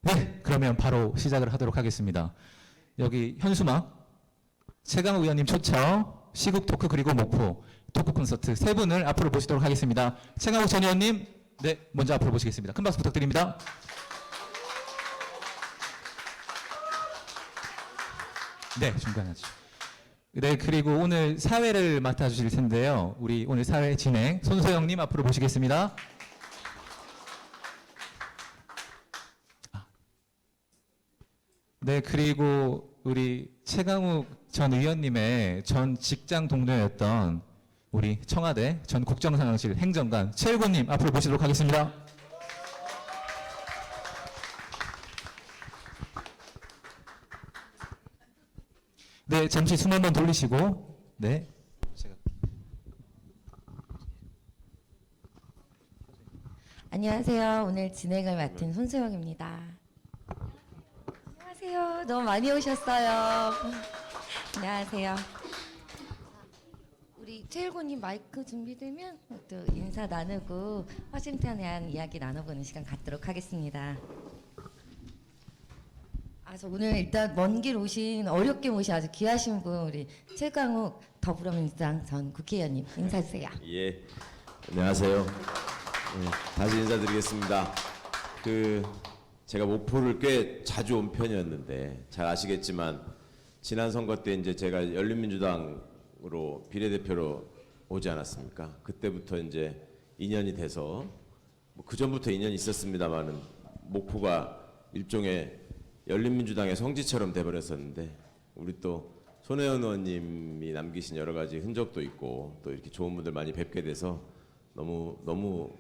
네, 그러면 바로 시작을 하도록 하겠습니다. 여기 현수막, 최강욱 의원님 초청, 시국 토크 그리고 목포 토크 콘서트 세 분을 앞으로 모시도록 하겠습니다. 최강욱 전 의원님, 네, 먼저 앞으로 모시겠습니다. 큰 박수 부탁드립니다. 네, 중간하죠. 네, 그리고 오늘 사회를 맡아주실 텐데요. 우리 오늘 사회 진행 손소영님 앞으로 모시겠습니다. 네, 그리고 우리 최강욱 전 의원님의 전 직장 동료였던 우리 청와대 전 국정상황실 행정관 최일곤님 앞으로 모시도록 하겠습니다. 네, 잠시 숨 한번 돌리시고, 네. 안녕하세요. 오늘 진행을 맡은 손소영입니다. 안녕하세요. 너무 많이 오셨어요. 안녕하세요. 우리 최일곤님 마이크 준비되면 또 인사 나누고 화신탄에 대한 이야기 나눠보는 시간 갖도록 하겠습니다. 저 오늘 일단 먼 길 오신 어렵게 모신 아주 귀하신 분 우리 최강욱 더불어민주당 전 국회의원님 인사주세요. 예, 안녕하세요. 다시 인사드리겠습니다. 제가 목포를 꽤 자주 온 편이었는데 잘 아시겠지만 지난 선거 때 이제 제가 열린민주당으로 비례대표로 오지 않았습니까? 그때부터 이제 인연이 돼서 그 전부터 인연이 있었습니다만은 목포가 일종의 열린민주당의 성지처럼 돼버렸었는데 우리 또 손혜원 의원님이 남기신 여러 가지 흔적도 있고 또 이렇게 좋은 분들 많이 뵙게 돼서 너무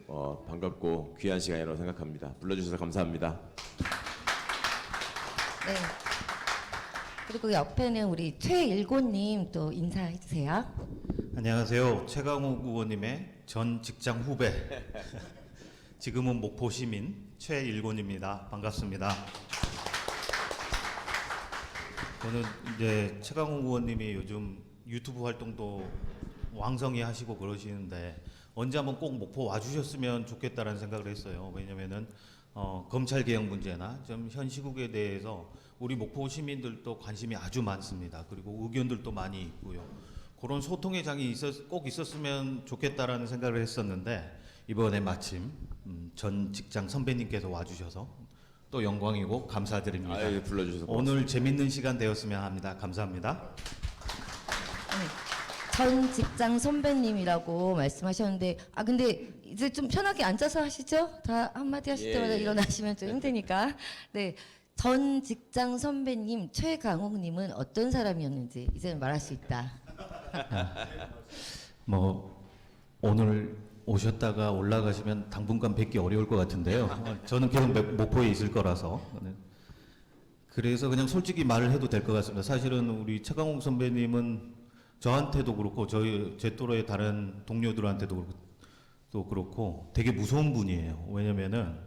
반갑고 귀한 시간이라고 생각합니다. 불러주셔서 감사합니다. 네. 그리고 옆에는 우리 최일곤님 또 인사해 주세요. 안녕하세요. 최강욱 의원님의 전 직장 후배 지금은 목포 시민 최일곤입니다. 반갑습니다. 저는 이제 최강욱 의원님이 요즘 유튜브 활동도 왕성히 하시고 그러시는데 언제 한번 꼭 목포 와주셨으면 좋겠다라는 생각을 했어요. 왜냐면은 검찰 개혁 문제나 좀 현 시국에 대해서 우리 목포 시민들도 관심이 아주 많습니다. 그리고 의견들도 많이 있고요. 그런 소통의 장이 꼭 있었으면 좋겠다라는 생각을 했었는데 이번에 마침 전 직장 선배님께서 와주셔서 또 영광이고 감사드립니다. 불러주셔서 고맙습니다. 오늘 재밌는 시간 되었으면 합니다. 감사합니다. 전 직장 선배님이라고 말씀하셨는데 근데 이제 좀 편하게 앉아서 하시죠? 다 한마디 하실 때마다 일어나시면 좀 힘드니까. 네. 전 직장 선배님 최강욱님은 어떤 사람이었는지 이제는 말할 수 있다. 오늘 오셨다가 올라가시면 당분간 뵙기 어려울 것 같은데요. 저는 계속 목포에 있을 거라서. 그래서 그냥 솔직히 말을 해도 될 것 같습니다. 사실은 우리 최강욱 선배님은 저한테도 그렇고 제 또래의 다른 동료들한테도 그렇고 되게 무서운 분이에요. 왜냐면은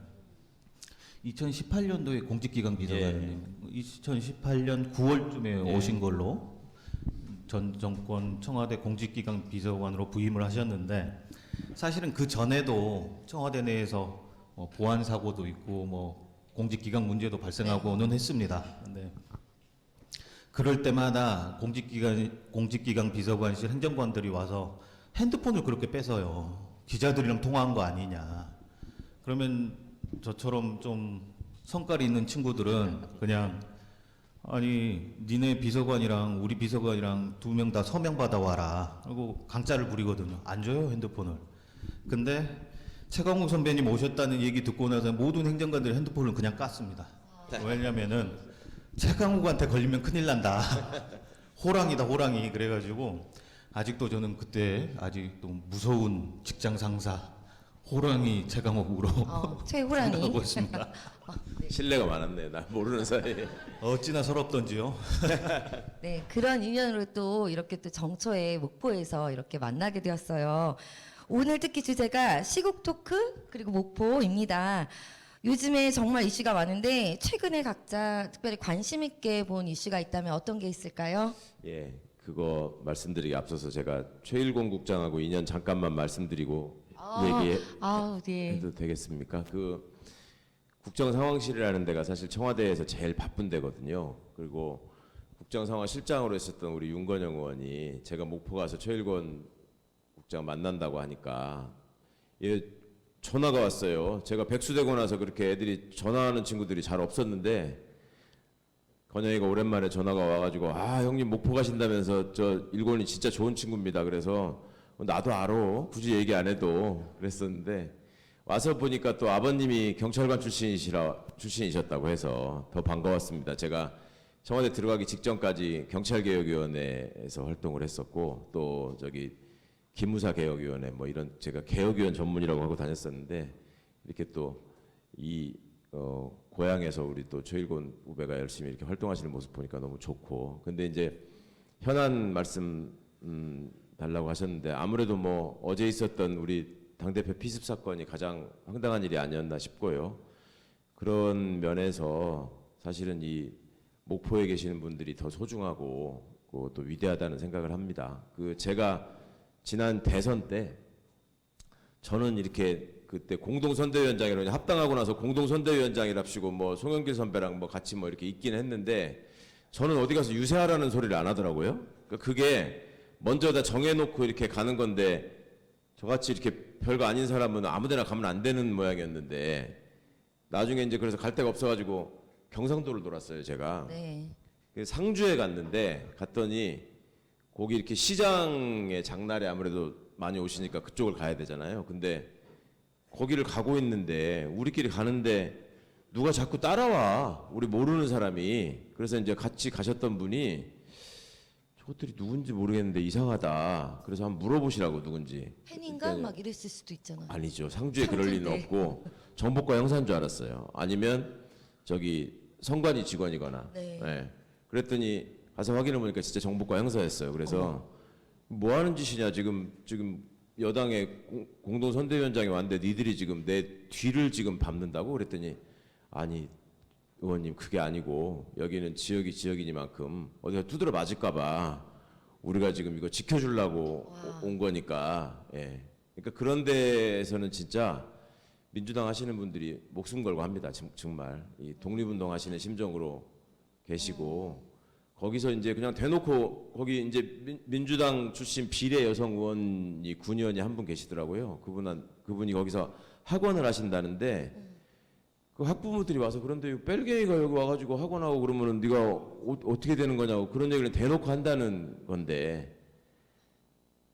2018년도에 공직기강 비서관님, 2018년 9월쯤에 오신 걸로 전 정권 청와대 공직기강 비서관으로 부임을 하셨는데 사실은 그 전에도 청와대 내에서 보안 사고도 있고 공직기강 문제도 발생하고는 했습니다. 근데 그럴 때마다 공직기강 비서관실 행정관들이 와서 핸드폰을 그렇게 뺏어요. 기자들이랑 통화한 거 아니냐. 그러면 저처럼 좀 성깔이 있는 친구들은 그냥 아니 니네 비서관이랑 우리 비서관이랑 두 명 다 서명 받아와라. 그리고 강짜를 부리거든요. 안 줘요 핸드폰을. 근데 최강욱 선배님 오셨다는 얘기 듣고 나서 모든 행정관들이 핸드폰을 그냥 깠습니다. 왜냐면은 최강욱한테 걸리면 큰일 난다. 호랑이다 호랑이. 그래가지고 아직도 저는 그때 아직도 무서운 직장 상사 호랑이 최강욱으로 최호랑이. 생각하고 있습니다. 네. 신뢰가 많았네. 나 모르는 사이에. 어찌나 서럽던지요. 네, 그런 인연으로 또 이렇게 또 정초에 목포에서 이렇게 만나게 되었어요. 오늘 특히 주제가 시국 토크 그리고 목포입니다. 요즘에 정말 이슈가 많은데 최근에 각자 특별히 관심 있게 본 이슈가 있다면 어떤 게 있을까요? 예, 그거 말씀드리기 앞서서 제가 최일곤 국장하고 인연 잠깐만 말씀드리고 네. 얘기해도 되겠습니까? 국정상황실이라는 데가 사실 청와대에서 제일 바쁜 데거든요. 그리고 국정상황실장으로 했었던 우리 윤건영 의원이 제가 목포 가서 최일권 국장 만난다고 하니까 예, 전화가 왔어요. 제가 백수되고 나서 그렇게 애들이 전화하는 친구들이 잘 없었는데 건영이가 오랜만에 전화가 와가지고 아 형님 목포 가신다면서 저 일권이 진짜 좋은 친구입니다. 그래서 나도 알아. 굳이 얘기 안 해도 그랬었는데 와서 보니까 또 아버님이 경찰관 출신이셨다고 해서 더 반가웠습니다. 제가 청와대 들어가기 직전까지 경찰개혁위원회에서 활동을 했었고 또 저기 기무사개혁위원회 뭐 이런 제가 개혁위원 전문이라고 하고 다녔었는데 이렇게 또 이 고향에서 우리 또 최일권 후배가 열심히 이렇게 활동하시는 모습 보니까 너무 좋고 근데 이제 현안 말씀 달라고 하셨는데 아무래도 뭐 어제 있었던 우리 당대표 피습 사건이 가장 황당한 일이 아니었나 싶고요. 그런 면에서 사실은 이 목포에 계시는 분들이 더 소중하고 또 위대하다는 생각을 합니다. 그 제가 지난 대선 때 저는 이렇게 그때 공동선대위원장이라고 합당하고 나서 공동선대위원장이랍시고 뭐 송영길 선배랑 뭐 같이 뭐 이렇게 있긴 했는데 저는 어디 가서 유세하라는 소리를 안 하더라고요. 그러니까 그게 먼저 다 정해놓고 이렇게 가는 건데 저같이 이렇게 별거 아닌 사람은 아무데나 가면 안 되는 모양이었는데 나중에 이제 그래서 갈 데가 없어가지고 경상도를 돌았어요 제가. 네. 그래서 상주에 갔더니 거기 이렇게 시장의 장날에 아무래도 많이 오시니까 그쪽을 가야 되잖아요. 근데 거기를 가고 있는데 우리끼리 가는데 누가 자꾸 따라와 우리 모르는 사람이. 그래서 이제 같이 가셨던 분이 저것들이 누군지 모르겠는데 이상하다. 그래서 한번 물어보시라고 누군지. 팬인가 막 이랬을 수도 있잖아. 아니죠. 상주에 그럴 리는 상주인데. 없고 정보과 형사인 줄 알았어요. 아니면 저기 성관이 직원이거나. 네. 그랬더니 가서 확인해 보니까 진짜 정보과 형사였어요. 그래서 뭐 하는 짓이냐 지금 여당의 공동선대위원장이 왔는데 니들이 지금 내 뒤를 지금 밟는다고 그랬더니 아니 의원님 그게 아니고 여기는 지역이 지역이니만큼 어디가 두드려 맞을까봐 우리가 지금 이거 지켜주려고 온 거니까. 예. 그러니까 그런 데에서는 진짜 민주당 하시는 분들이 목숨 걸고 합니다. 정말 이 독립운동 하시는 심정으로 계시고 거기서 이제 그냥 대놓고 거기 이제 민주당 출신 비례 여성 의원이 군의원이 한 분 계시더라고요. 그분이 거기서 학원을 하신다는데. 그 학부모들이 와서 그런데 뺄갱이가 여기 와가지고 학원하고 그러면은 네가 어떻게 되는 거냐고 그런 얘기를 대놓고 한다는 건데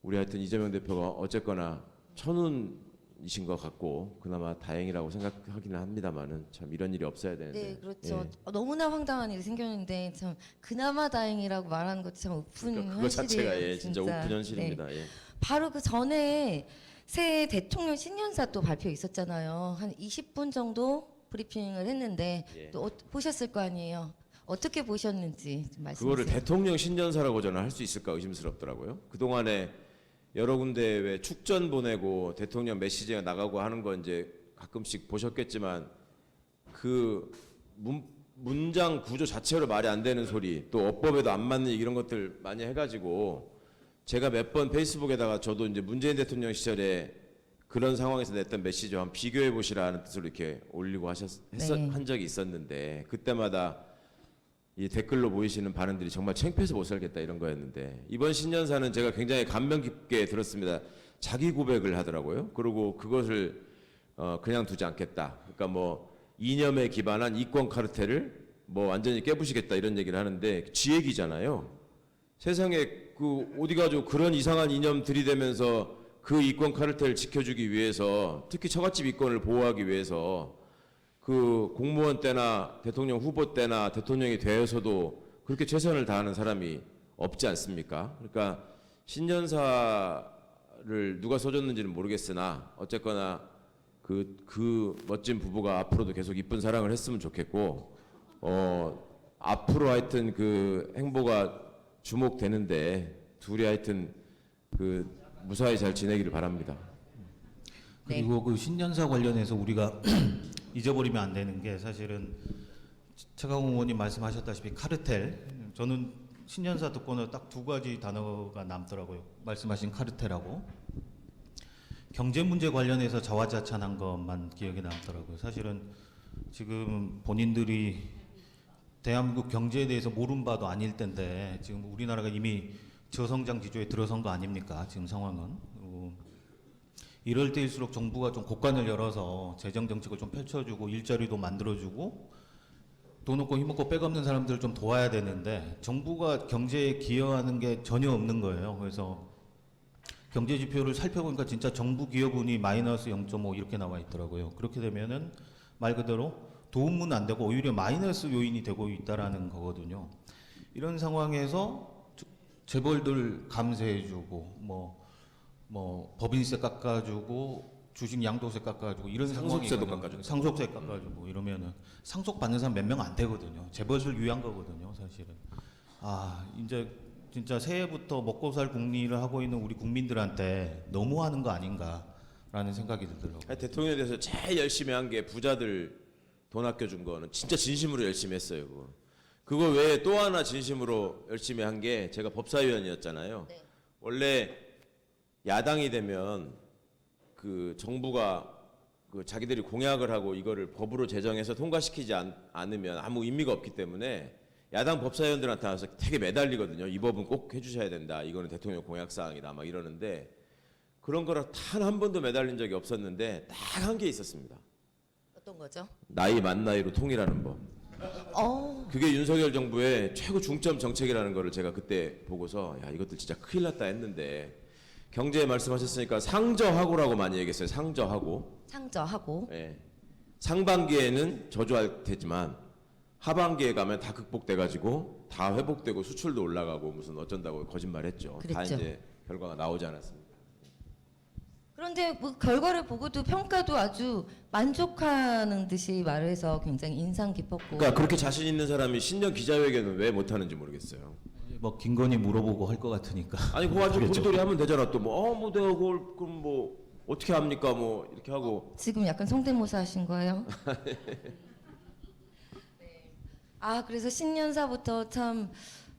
우리 하여튼 이재명 대표가 어쨌거나 천운이신 것 같고 그나마 다행이라고 생각하기는 합니다만은 참 이런 일이 없어야 되는데. 네, 그렇죠. 예. 너무나 황당한 일이 생겼는데 참 그나마 다행이라고 말하는 것도 참 우픈 그러니까 그거 현실이에요. 자체가 진짜 우픈 네. 현실입니다. 예. 바로 그 전에 새 대통령 신년사 또 발표 있었잖아요. 한 20분 정도 브리핑을 했는데 예. 또 보셨을 거 아니에요. 어떻게 보셨는지 좀 말씀해 그거를 주세요. 대통령 신년사라고 저는 할 수 있을까 의심스럽더라고요. 그동안에 여러 군데 왜 축전 보내고 대통령 메시지가 나가고 하는 거 이제 가끔씩 보셨겠지만 그 문장 구조 자체로 말이 안 되는 소리 또 어법에도 안 맞는 이런 것들 많이 해가지고 제가 몇 번 페이스북에다가 저도 이제 문재인 대통령 시절에 그런 상황에서 냈던 메시지와 한번 비교해 보시라는 뜻으로 이렇게 올리고 네. 한 적이 있었는데 그때마다 이 댓글로 보이시는 반응들이 정말 창피해서 못 살겠다 이런 거였는데 이번 신년사는 제가 굉장히 감명 깊게 들었습니다. 자기 고백을 하더라고요. 그리고 그것을 그냥 두지 않겠다. 그러니까 뭐 이념에 기반한 이권 카르텔을 뭐 완전히 깨부시겠다 이런 얘기를 하는데 지 얘기잖아요. 세상에 그 어디 가지고 그런 이상한 이념 들이대면서 그 이권 카르텔을 지켜주기 위해서 특히 처갓집 이권을 보호하기 위해서 그 공무원 때나 대통령 후보 때나 대통령이 되어서도 그렇게 최선을 다하는 사람이 없지 않습니까? 그러니까 신년사를 누가 써줬는지는 모르겠으나 어쨌거나 그 멋진 부부가 앞으로도 계속 이쁜 사랑을 했으면 좋겠고 앞으로 하여튼 그 행보가 주목되는데 둘이 하여튼 그 무사히 잘 지내기를 바랍니다. 그리고 그 신년사 관련해서 우리가 잊어버리면 안 되는 게 사실은 최강욱 의원님 말씀하셨다시피 카르텔 저는 신년사 듣고는 딱 두 가지 단어가 남더라고요. 말씀하신 카르텔하고 경제 문제 관련해서 자화자찬한 것만 기억에 남더라고요. 사실은 지금 본인들이 대한민국 경제에 대해서 모른 바도 아닐 텐데 지금 우리나라가 이미 저성장 기조에 들어선 거 아닙니까? 지금 상황은. 이럴 때일수록 정부가 좀 곳간을 열어서 재정 정책을 좀 펼쳐주고 일자리도 만들어주고 돈 없고 힘없고 백 없는 사람들을 좀 도와야 되는데 정부가 경제에 기여하는 게 전혀 없는 거예요. 그래서 경제 지표를 살펴보니까 진짜 정부 기여분이 마이너스 0.5 이렇게 나와 있더라고요. 그렇게 되면은 말 그대로 도움은 안 되고 오히려 마이너스 요인이 되고 있다라는 거거든요. 이런 상황에서 재벌들 감세해주고 뭐 법인세 깎아주고 주식 양도세 깎아주고 이런 상속세도 상황이거든요. 깎아주고. 상속세 깎아주고 이러면은 상속 받는 사람 몇 명 안 되거든요. 재벌을 위한 거거든요, 사실은. 아 이제 진짜 새해부터 먹고 살 궁리를 하고 있는 우리 국민들한테 너무하는 거 아닌가라는 생각이 들더라고요. 아니, 대통령에 대해서 제일 열심히 한 게 부자들 돈 아껴준 거는 진짜 진심으로 열심히 했어요. 그거 외에 또 하나 진심으로 열심히 한 게 제가 법사위원이었잖아요. 원래 야당이 되면 그 정부가 그 자기들이 공약을 하고 이거를 법으로 제정해서 통과시키지 않으면 아무 의미가 없기 때문에 야당 법사위원들한테 와서 되게 매달리거든요. 이 법은 꼭 해주셔야 된다. 이거는 대통령 공약사항이다. 막 이러는데 그런 거라 단 한 번도 매달린 적이 없었는데 딱 한 게 있었습니다. 어떤 거죠? 나이 만 나이로 통일하는 법. 어, 그게 윤석열 정부의 최고 중점 정책이라는 거를 제가 그때 보고서 야 이것들 진짜 큰일 났다 했는데 경제 말씀하셨으니까 상저하고라고 많이 얘기했어요. 상저하고. 창저하고. 예. 상반기에는 저조할 테지만 하반기에 가면 다 극복돼가지고 다 회복되고 수출도 올라가고 무슨 어쩐다고 거짓말했죠. 다 그랬죠. 이제 결과가 나오지 않았습니다. 그런데 뭐 결과를 보고도 평가도 아주 만족하는 듯이 말해서 굉장히 인상 깊었고. 그러니까 그렇게 자신 있는 사람이 신년 기자회견은 왜 못하는지 모르겠어요. 뭐 김건희 물어보고 할 것 같으니까. 아니 그거 가지고 모르겠죠. 굴돌이 하면 되잖아. 또 뭐 내가 그걸 그럼 뭐 어떻게 합니까? 뭐 이렇게 하고. 지금 약간 성대모사 하신 거예요? 네. 아, 그래서 신년사부터 참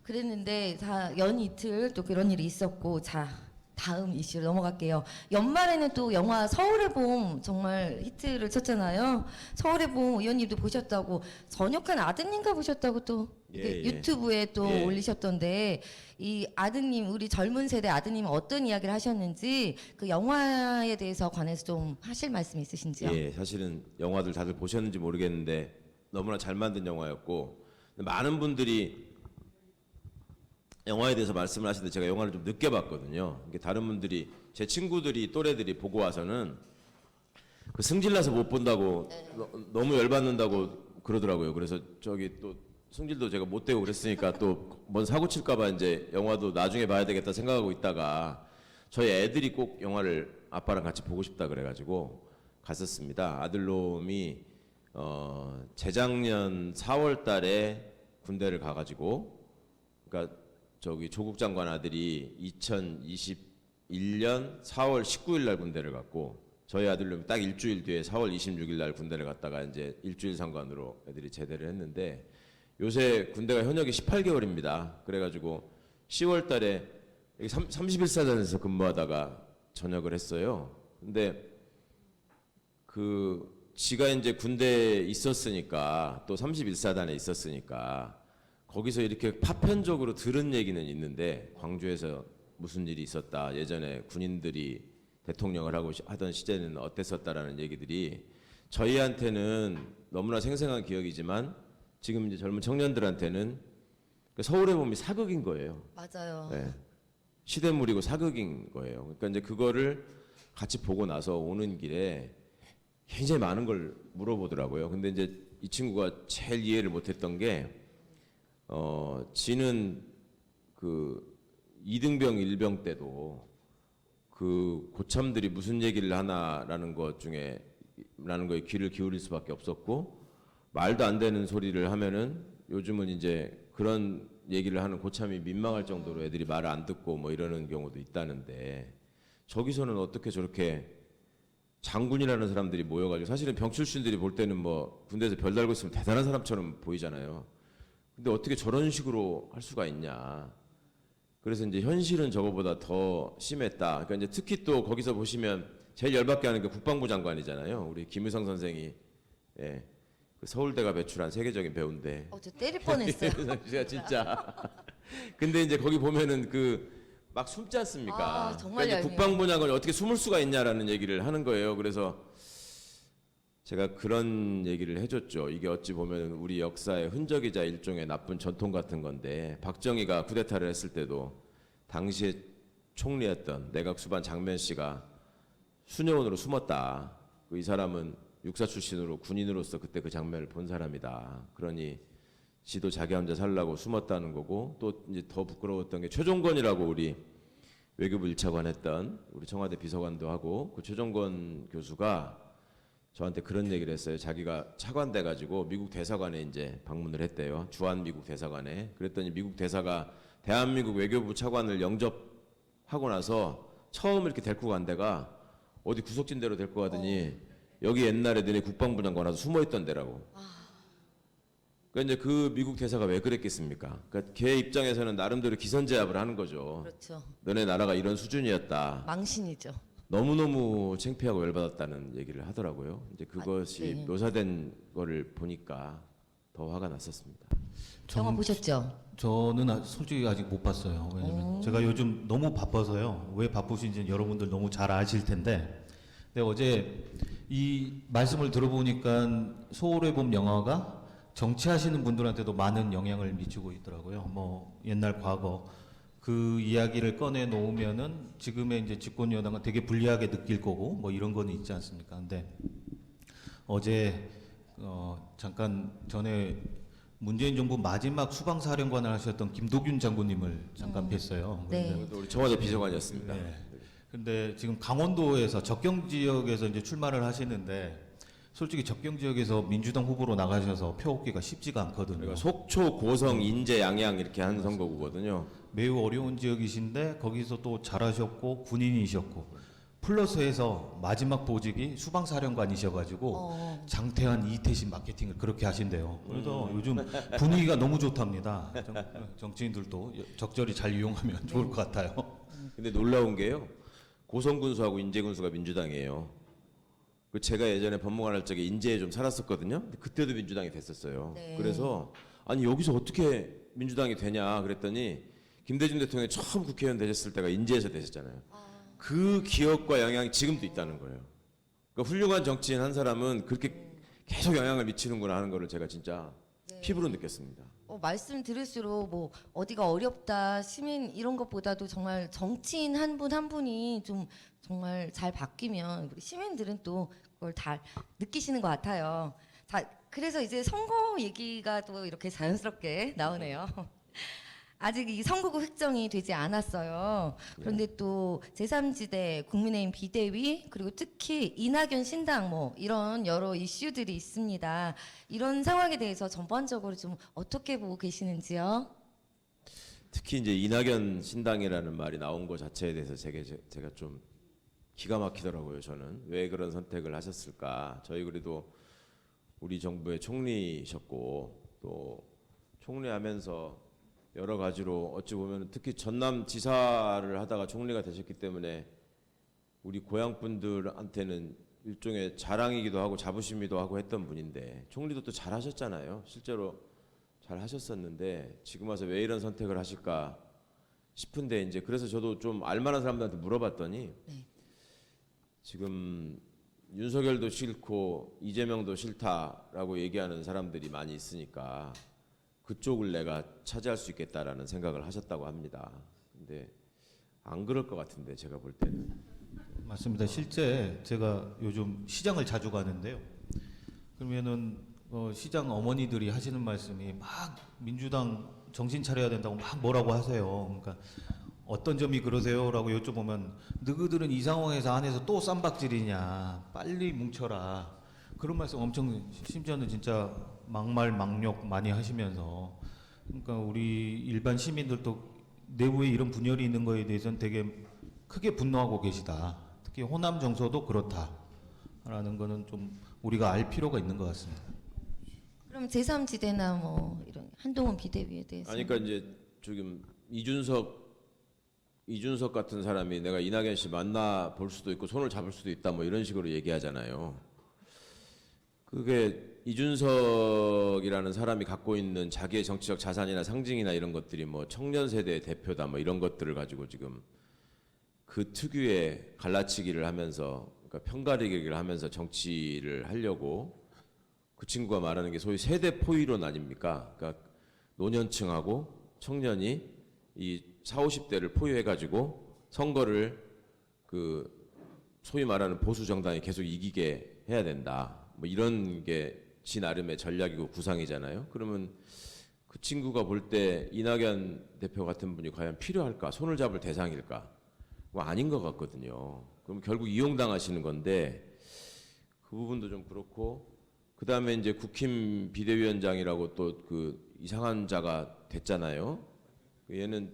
그랬는데 다 연 이틀 또 그런 일이 있었고 자, 다음 이슈로 넘어갈게요. 연말에는 또 영화 서울의 봄 정말 히트를 쳤잖아요. 서울의 봄 의원님도 보셨다고 전역한 아드님과 보셨다고 또 이렇게 예. 유튜브에 또 예. 올리셨던데 이 아드님 우리 젊은 세대 아드님은 어떤 이야기를 하셨는지 그 영화에 대해서 관해서 좀 하실 말씀 있으신지요? 예, 사실은 영화들 다들 보셨는지 모르겠는데 너무나 잘 만든 영화였고 많은 분들이 영화에 대해서 말씀을 하시는데 제가 영화를 좀 늦게 봤거든요. 이게 다른 분들이 제 친구들이 또래들이 보고 와서는 그 승질나서 못 본다고 너무 열받는다고 그러더라고요. 그래서 저기 또 승질도 제가 못 대고 그랬으니까 또 뭔 사고 칠까봐 이제 영화도 나중에 봐야 되겠다 생각하고 있다가 저희 애들이 꼭 영화를 아빠랑 같이 보고 싶다 그래가지고 갔었습니다. 아들놈이 재작년 4월달에 군대를 가가지고 그러니까 저기 조국 장관 아들이 2021년 4월 19일 날 군대를 갔고 저희 아들놈이 딱 일주일 뒤에 4월 26일 날 군대를 갔다가 이제 일주일 상관으로 애들이 제대를 했는데 요새 군대가 현역이 18개월입니다. 그래가지고 10월 달에 31사단에서 근무하다가 전역을 했어요. 근데 그 지가 이제 군대에 있었으니까 또 31사단에 있었으니까 거기서 이렇게 파편적으로 들은 얘기는 있는데 광주에서 무슨 일이 있었다. 예전에 군인들이 대통령을 하던 시절에는 어땠었다라는 얘기들이 저희한테는 너무나 생생한 기억이지만 지금 이제 젊은 청년들한테는 서울의 봄이 사극인 거예요. 맞아요. 네. 시대물이고 사극인 거예요. 그러니까 이제 그거를 같이 보고 나서 오는 길에 굉장히 많은 걸 물어보더라고요. 근데 이제 이 친구가 제일 이해를 못했던 게 지는 그 이등병 일병 때도 그 고참들이 무슨 얘기를 하나라는 것 중에 라는 거에 귀를 기울일 수밖에 없었고 말도 안 되는 소리를 하면은 요즘은 이제 그런 얘기를 하는 고참이 민망할 정도로 애들이 말을 안 듣고 뭐 이러는 경우도 있다는데 저기서는 어떻게 저렇게 장군이라는 사람들이 모여가지고 사실은 병 출신들이 볼 때는 뭐 군대에서 별 달고 있으면 대단한 사람처럼 보이잖아요. 근데 어떻게 저런 식으로 할 수가 있냐. 그래서 이제 현실은 저거보다 더 심했다. 그러니까 이제 특히 또 거기서 보시면 제일 열받게 하는 게 국방부 장관이잖아요. 우리 김유성 선생이 예. 그 서울대가 배출한 세계적인 배우인데 저 때릴 뻔했어요. 제가 진짜 근데 이제 거기 보면은 그 막 숨지 않습니까? 아, 정말 그러니까 이제 얄미워요. 국방부장관이 어떻게 숨을 수가 있냐라는 얘기를 하는 거예요. 그래서 제가 그런 얘기를 해줬죠. 이게 어찌 보면 우리 역사의 흔적이자 일종의 나쁜 전통 같은 건데 박정희가 쿠데타를 했을 때도 당시에 총리였던 내각 수반 장면 씨가 수녀원으로 숨었다. 이 사람은 육사 출신으로 군인으로서 그때 그 장면을 본 사람이다. 그러니 지도 자기 혼자 살라고 숨었다는 거고 또 이제 더 부끄러웠던 게 최종건이라고 우리 외교부 1차관 했던 우리 청와대 비서관도 하고 그 최종건 교수가 저한테 그런 얘기를 했어요. 자기가 차관 돼 가지고 미국 대사관에 이제 방문을 했대요. 주한 미국 대사관에. 그랬더니 미국 대사가 대한민국 외교부 차관을 영접하고 나서 처음 이렇게 데리고 간 데가 어디 구석진 데로 데리고 가더니 여기 옛날에 너네 국방부 장관 와서 숨어 있던 데라고. 그러니까 이제 그 미국 대사가 왜 그랬겠습니까? 그러니까 걔 입장에서는 나름대로 기선제압을 하는 거죠. 그렇죠. 너네 나라가 이런 수준이었다. 망신이죠. 너무너무 창피하고 열받았다는 얘기를 하더라고요. 이제 그것이 네. 묘사된 거를 보니까 더 화가 났었습니다. 영화 보셨죠? 저는 솔직히 아직 못 봤어요. 왜냐면 제가 요즘 너무 바빠서요. 왜 바쁘신지는 여러분들 너무 잘 아실 텐데. 근데 어제 이 말씀을 들어보니까 소홀해 본 영화가 정치하시는 분들한테도 많은 영향을 미치고 있더라고요. 뭐 옛날 과거 그 이야기를 꺼내 놓으면은 지금의 이제 집권 여당은 되게 불리하게 느낄 거고 뭐 이런 거는 있지 않습니까? 근데 어제 잠깐 전에 문재인 정부 마지막 수방사령관을 하셨던 김도균 장군님을 잠깐 뵀어요. 네. 그런데 우리 청와대 비서관이었습니다. 네. 근데 지금 강원도에서 적경 지역에서 이제 출마를 하시는데 솔직히 적경 지역에서 민주당 후보로 나가셔서 표 얻기가 쉽지가 않거든요. 그러니까 속초, 고성, 인제, 양양 이렇게 한 선거구거든요. 매우 어려운 지역이신데 거기서 또 잘하셨고 군인이셨고 플러스해서 마지막 보직이 수방사령관이셔가지고 장태환, 이태신 마케팅을 그렇게 하신대요. 그래서 요즘 분위기가 너무 좋답니다. 정치인들도 적절히 잘 이용하면 좋을 것 같아요. 근데 놀라운 게요. 고성군수하고 인제군수가 민주당이에요. 그 제가 예전에 법무관 할 적에 인제에 좀 살았었거든요. 근데 그때도 민주당이 됐었어요. 네. 그래서 아니 여기서 어떻게 민주당이 되냐 그랬더니 김대중 대통령이 처음 국회의원 되셨을 때가 인제에서 되셨잖아요. 그 기억과 영향이 지금도 있다는 거예요. 그러니까 훌륭한 정치인 한 사람은 그렇게 계속 영향을 미치는구나 하는 거를 제가 진짜 피부로 느꼈습니다. 말씀 들을수록 뭐 어디가 어렵다 시민 이런 것보다도 정말 정치인 한 분 한 분이 좀 정말 잘 바뀌면 우리 시민들은 또 그걸 다 느끼시는 것 같아요. 자, 그래서 이제 선거 얘기가 또 이렇게 자연스럽게 나오네요. 아직 이 선거구 획정이 되지 않았어요. 그런데 또 제3지대 국민의힘 비대위 그리고 특히 이낙연 신당 뭐 이런 여러 이슈들이 있습니다. 이런 상황에 대해서 전반적으로 좀 어떻게 보고 계시는지요? 특히 이제 이낙연 신당이라는 말이 나온 것 자체에 대해서 제가 좀 기가 막히더라고요. 저는 왜 그런 선택을 하셨을까? 저희 그래도 우리 정부의 총리셨고 또 총리하면서 여러 가지로 어찌 보면 특히 전남 지사를 하다가 총리가 되셨기 때문에 우리 고향 분들한테는 일종의 자랑이기도 하고 자부심이기도 하고 했던 분인데 총리도 또 잘하셨잖아요. 실제로 잘하셨었는데 지금 와서 왜 이런 선택을 하실까 싶은데 이제 그래서 저도 좀 알만한 사람들한테 물어봤더니 네. 지금 윤석열도 싫고 이재명도 싫다라고 얘기하는 사람들이 많이 있으니까 그쪽을 내가 차지할 수 있겠다라는 생각을 하셨다고 합니다. 근데 안 그럴 것 같은데 제가 볼 때는. 맞습니다. 실제 제가 요즘 시장을 자주 가는데요. 그러면은 시장 어머니들이 하시는 말씀이 막 민주당 정신 차려야 된다고 막 뭐라고 하세요. 그러니까 어떤 점이 그러세요라고 여쭤보면 너희들은 이 상황에서 안에서 또 쌈박질이냐 빨리 뭉쳐라 그런 말씀 엄청 심지어는 진짜 막말 막욕 많이 하시면서 그러니까 우리 일반 시민들도 내부에 이런 분열이 있는 거에 대해서는 되게 크게 분노하고 계시다. 특히 호남 정서도 그렇다라는 거는 좀 우리가 알 필요가 있는 것 같습니다. 그럼 제3지대나 뭐 이런 한동훈 비대위에 대해서 아니 그러니까 이제 지금 이준석 같은 사람이 내가 이낙연 씨 만나 볼 수도 있고 손을 잡을 수도 있다 뭐 이런 식으로 얘기하잖아요. 그게 이준석이라는 사람이 갖고 있는 자기의 정치적 자산이나 상징이나 이런 것들이 뭐 청년 세대의 대표다 뭐 이런 것들을 가지고 지금 그 특유의 갈라치기를 하면서 그러니까 편가르기를 하면서 정치를 하려고 그 친구가 말하는 게 소위 세대 포이론 아닙니까? 그러니까 노년층하고 청년이 이 40, 50대를 포위해가지고 선거를 그 소위 말하는 보수 정당이 계속 이기게 해야 된다. 뭐 이런 게 지 나름의 전략이고 구상이잖아요. 그러면 그 친구가 볼 때 이낙연 대표 같은 분이 과연 필요할까? 손을 잡을 대상일까? 뭐 아닌 것 같거든요. 그럼 결국 이용당하시는 건데 그 부분도 좀 그렇고 그 다음에 이제 국힘 비대위원장이라고 또 그 이상한 자가 됐잖아요. 얘는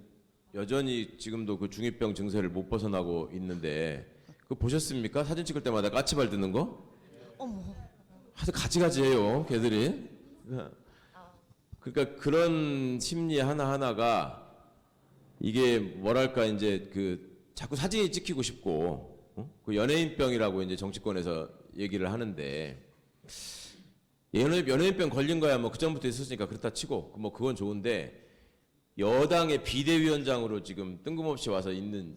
여전히 지금도 그 중이병 증세를 못 벗어나고 있는데 그거 보셨습니까? 사진 찍을 때마다 까치발 드는 거? 어머. 하여튼 가지가지해요, 걔들이. 그러니까 그런 심리 하나하나가 이게 뭐랄까 이제 그 자꾸 사진이 찍히고 싶고 그 연예인병이라고 이제 정치권에서 얘기를 하는데 연예인병 걸린 거야 뭐 그전부터 있었으니까 그렇다 치고 뭐 그건 좋은데 여당의 비대위원장으로 지금 뜬금없이 와서 있는